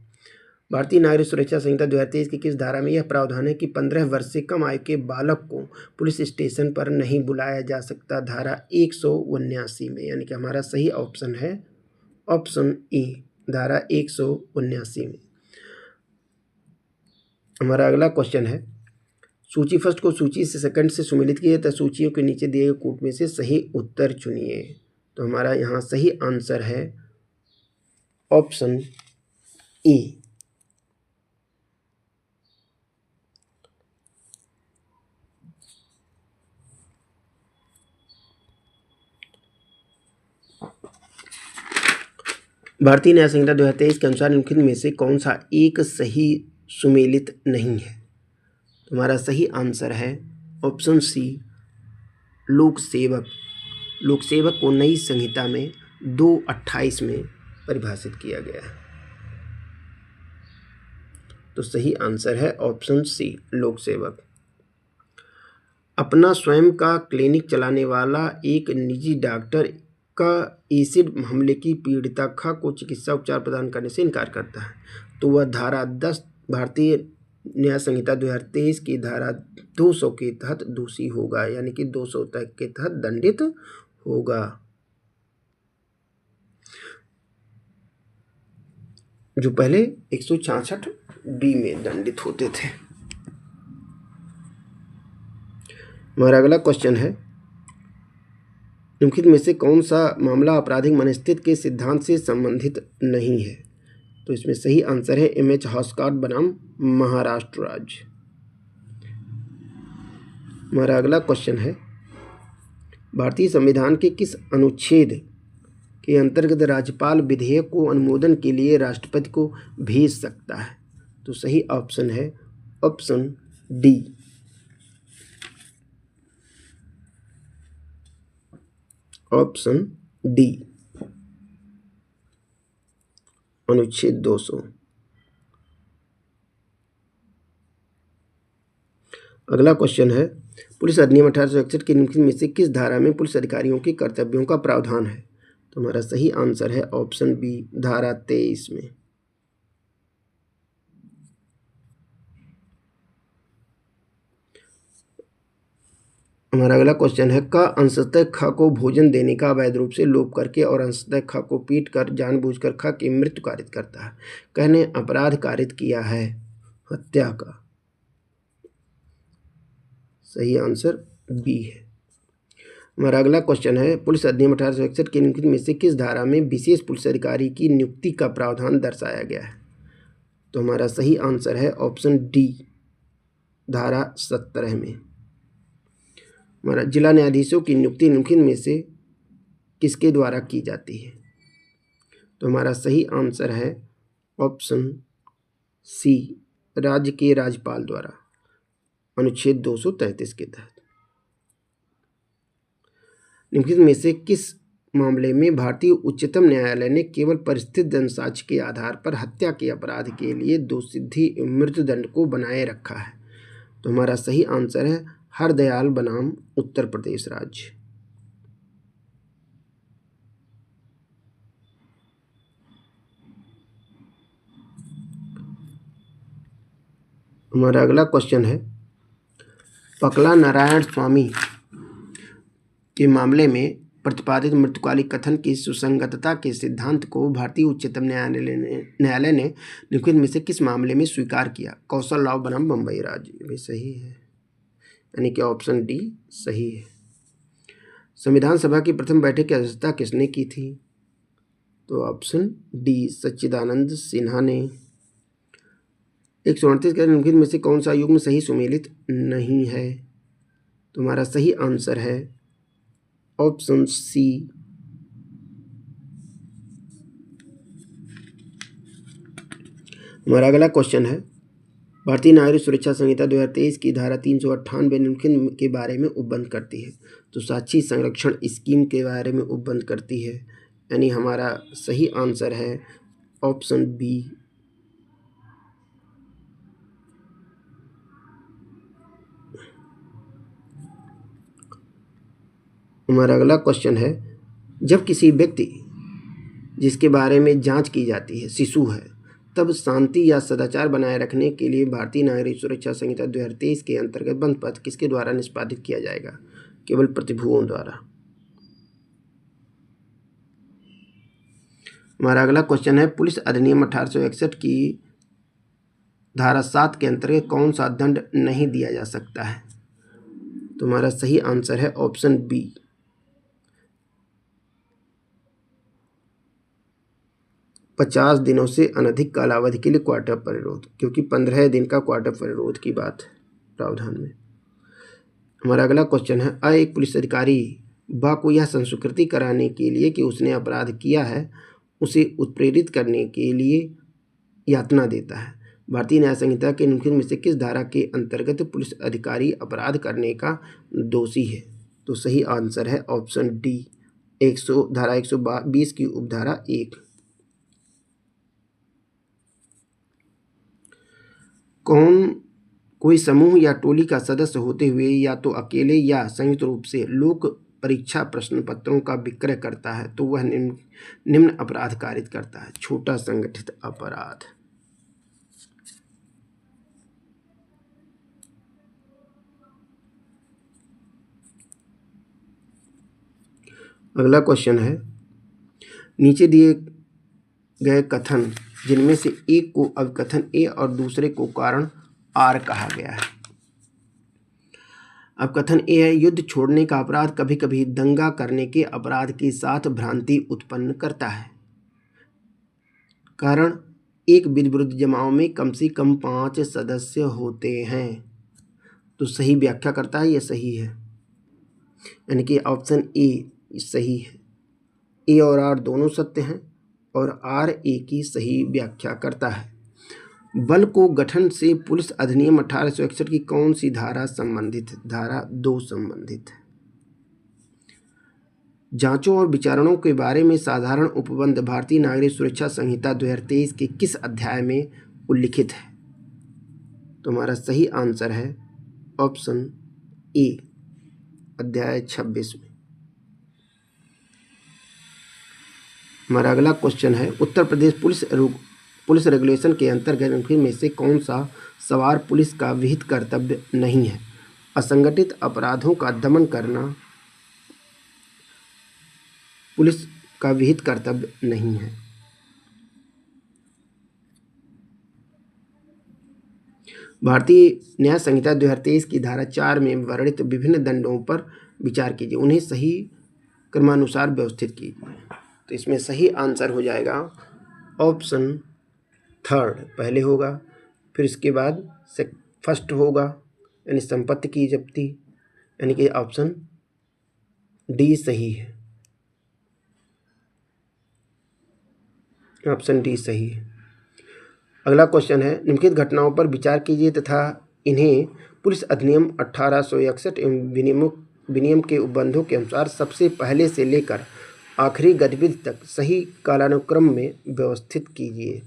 भारतीय नागरिक सुरक्षा संहिता 2023 की किस धारा में यह प्रावधान है कि 15 वर्ष से कम आयु के बालक को पुलिस स्टेशन पर नहीं बुलाया जा सकता? धारा 179 में, यानी कि हमारा सही ऑप्शन है ऑप्शन ए, धारा 179 में। हमारा अगला क्वेश्चन है, सूची फर्स्ट को सूची से सेकंड से सुमेलित किए तथा सूचियों के नीचे दिए गए कूट में से सही उत्तर चुनिए। तो हमारा यहाँ सही आंसर है ऑप्शन ए। भारतीय न्याय संहिता 2023 के अनुसार निम्नलिखित में से कौन सा एक सही सुमेलित नहीं है? तो हमारा सही आंसर है ऑप्शन सी, लोक सेवक। लोक सेवक को नई संहिता में 228 में परिभाषित किया गया है। तो सही आंसर है ऑप्शन सी, लोक सेवक। अपना स्वयं का क्लिनिक चलाने वाला एक निजी डॉक्टर का एसिड हमले की पीड़िता ख को चिकित्सा उपचार प्रदान करने से इनकार करता है, तो वह धारा 10 भारतीय न्याय संहिता 2023 की धारा 200 के तहत दोषी होगा, यानी कि 200 तक के तहत दंडित होगा। जो पहले 166 बी में दंडित होते थे। हमारा अगला क्वेश्चन है, निम्नलिखित में से कौन सा मामला आपराधिक मनस्थिति के सिद्धांत से संबंधित नहीं है? तो इसमें सही आंसर है एमएच हॉस्कार्ट बनाम महाराष्ट्र राज्य। हमारा अगला क्वेश्चन है, भारतीय संविधान के किस अनुच्छेद के अंतर्गत राज्यपाल विधेयक को अनुमोदन के लिए राष्ट्रपति को भेज सकता है? तो सही ऑप्शन है ऑप्शन डी, ऑप्शन डी, अनुच्छेद 200। अगला क्वेश्चन है, पुलिस अधिनियम 1861 के निम्नलिखित में से किस धारा में पुलिस अधिकारियों के कर्तव्यों का प्रावधान है? तो हमारा सही आंसर है ऑप्शन बी, धारा 23 में। हमारा अगला क्वेश्चन है, का अंशतः ख को भोजन देने का अवैध रूप से लोप करके और अंशतः ख को पीट कर जानबूझकर ख की मृत्यु कारित करता है? कहने अपराध कारित किया है हत्या का। सही आंसर बी है। हमारा अगला क्वेश्चन है, पुलिस अधिनियम 1861 के निम्नलिखित में से किस धारा में विशेष पुलिस अधिकारी की नियुक्ति का प्रावधान दर्शाया गया है? तो हमारा सही आंसर है ऑप्शन डी, धारा 17 में। हमारा जिला न्यायाधीशों की नियुक्ति निम्नलिखित में से किसके द्वारा की जाती है? तो हमारा सही आंसर है ऑप्शन सी, राज्य के राज्यपाल द्वारा, अनुच्छेद 233 के तहत। निम्नलिखित में से किस मामले में भारतीय उच्चतम न्यायालय ने केवल परिस्थित जनसाक्ष्य के आधार पर हत्या के अपराध के लिए दोषसिद्धि मृत्युदंड को बनाए रखा है? तो हमारा सही आंसर है हरदयाल बनाम उत्तर प्रदेश राज्य। हमारा अगला क्वेश्चन है, पकला नारायण स्वामी के मामले में प्रतिपादित मृत्युकालिक कथन की सुसंगतता के सिद्धांत को भारतीय उच्चतम न्यायालय ने निम्नलिखित में से किस मामले में स्वीकार किया? कौशल राव बनाम बम्बई राज्य। भी सही है, यानी कि ऑप्शन डी सही है। संविधान सभा की प्रथम बैठक की अध्यक्षता किसने की थी? तो ऑप्शन डी, सच्चिदानंद सिन्हा ने। 138 के निम्नलिखित में से कौन सा युग्म सही सुमेलित नहीं है? तो हमारा सही आंसर है ऑप्शन सी, हमारा अगला क्वेश्चन है, भारतीय नागरिक सुरक्षा संहिता 2023 की धारा 398 निम्नलिखित के बारे में उपबंध करती है? तो साक्षी संरक्षण स्कीम के बारे में उपबंध करती है, यानी हमारा सही आंसर है ऑप्शन बी। हमारा अगला क्वेश्चन है, जब किसी व्यक्ति जिसके बारे में जांच की जाती है शिशु है, तब शांति या सदाचार बनाए रखने के लिए भारतीय नागरिक सुरक्षा संहिता 2023 के अंतर्गत बंद पत्र किसके द्वारा निष्पादित किया जाएगा? केवल प्रतिभुओं द्वारा। हमारा अगला क्वेश्चन है, पुलिस अधिनियम 1861 की धारा 7 के अंतर्गत कौन सा दंड नहीं दिया जा सकता है? तो हमारा सही आंसर है ऑप्शन बी। 50 दिनों से अनधिक कालावधि के लिए क्वार्टर परिरोध, क्योंकि 15 दिन का क्वार्टर परिरोध की बात है प्रावधान में। हमारा अगला क्वेश्चन है, एक पुलिस अधिकारी बा को यह संस्वीकृति कराने के लिए कि उसने अपराध किया है, उसे उत्प्रेरित करने के लिए यातना देता है। भारतीय न्याय संहिता के निम्नलिखित में से किस धारा के अंतर्गत पुलिस अधिकारी अपराध करने का दोषी है? तो सही आंसर है ऑप्शन डी, धारा 120 की उपधारा 1। कोई समूह या टोली का सदस्य होते हुए या तो अकेले या संयुक्त रूप से लोक परीक्षा प्रश्न पत्रों का विक्रय करता है तो वह निम्न अपराध कारित करता है। छोटा संगठित अपराध। अगला क्वेश्चन है, नीचे दिए गए कथन जिनमें से एक को अभिकथन ए और दूसरे को कारण आर कहा गया है। अभिकथन ए है, युद्ध छोड़ने का अपराध कभी कभी दंगा करने के अपराध के साथ भ्रांति उत्पन्न करता है। कारण, एक विरुद्ध जमाव में कम से कम 5 सदस्य होते हैं। तो सही व्याख्या करता है, यह सही है, यानी कि ऑप्शन ए सही है। ए और आर दोनों सत्य हैं और आर ए की सही व्याख्या करता है। बल को गठन से पुलिस अधिनियम 1861 की कौन सी धारा संबंधित है? धारा 2 संबंधित है। जांचों और विचारणों के बारे में साधारण उपबंध भारतीय नागरिक सुरक्षा संहिता 2023 के किस अध्याय में उल्लिखित है? तो हमारा सही आंसर है ऑप्शन ए, अध्याय 26 में। हमारा अगला क्वेश्चन है, उत्तर प्रदेश पुलिस रेगुलेशन के अंतर्गत निम्नलिखित में से कौन सा सवार पुलिस का विहित कर्तव्य नहीं है? असंगठित अपराधों का दमन करना पुलिस का विहित कर्तव्य नहीं है। भारतीय न्याय संहिता 2023 की धारा 4 में वर्णित विभिन्न दंडों पर विचार कीजिए, उन्हें सही क्रमानुसार व्यवस्थित कीजिए। तो इसमें सही आंसर हो जाएगा ऑप्शन थर्ड, पहले होगा, फिर इसके बाद फर्स्ट होगा यानी संपत्ति की जब्ती, यानी कि ऑप्शन डी सही है। ऑप्शन डी सही है। अगला क्वेश्चन है, निम्नलिखित घटनाओं पर विचार कीजिए तथा इन्हें पुलिस अधिनियम 1861 एवं विनियम के उपबंधों के अनुसार सबसे पहले से लेकर आखिरी गतिविधि तक सही कालानुक्रम में व्यवस्थित कीजिए।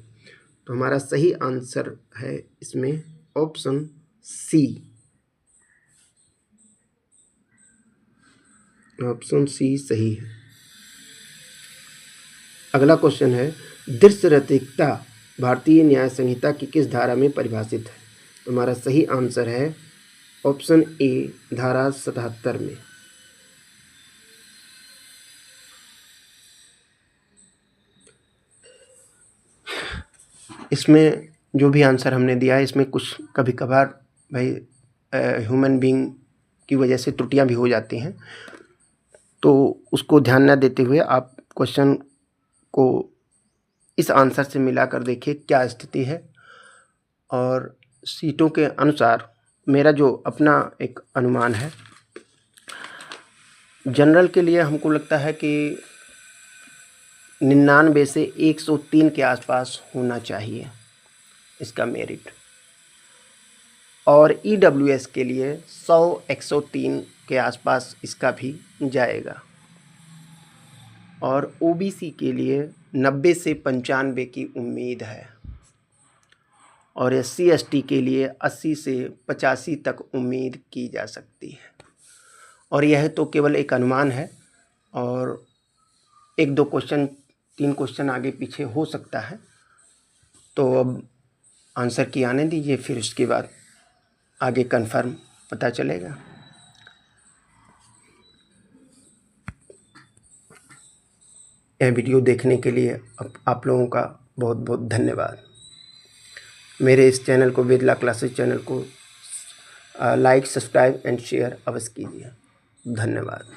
तो हमारा सही आंसर है इसमें ऑप्शन सी। ऑप्शन सी सही है। अगला क्वेश्चन है, दृश्य रैखिकता भारतीय न्याय संहिता की किस धारा में परिभाषित है? तो हमारा सही आंसर है ऑप्शन ए, धारा 77 में। इसमें जो भी आंसर हमने दिया है इसमें कुछ कभी कभार भाई ह्यूमन बीइंग की वजह से त्रुटियां भी हो जाती हैं, तो उसको ध्यान न देते हुए आप क्वेश्चन को इस आंसर से मिलाकर देखिए क्या स्थिति है। और सीटों के अनुसार मेरा जो अपना एक अनुमान है, जनरल के लिए हमको लगता है कि 99 से 103 के आसपास होना चाहिए इसका मेरिट, और EWS के लिए 100-103 के आसपास इसका भी जाएगा। और ओबीसी के लिए 90 से 95 की उम्मीद है और SC ST के लिए 80 से 85 तक उम्मीद की जा सकती है। और यह तो केवल एक अनुमान है और 1-2 क्वेश्चन 3 क्वेश्चन आगे पीछे हो सकता है। तो अब आंसर की आने दीजिए, फिर उसके बाद आगे कंफर्म पता चलेगा। यह वीडियो देखने के लिए आप लोगों का बहुत बहुत धन्यवाद। मेरे इस चैनल को, वेदला क्लासेस चैनल को लाइक, सब्सक्राइब एंड शेयर अवश्य कीजिए। धन्यवाद।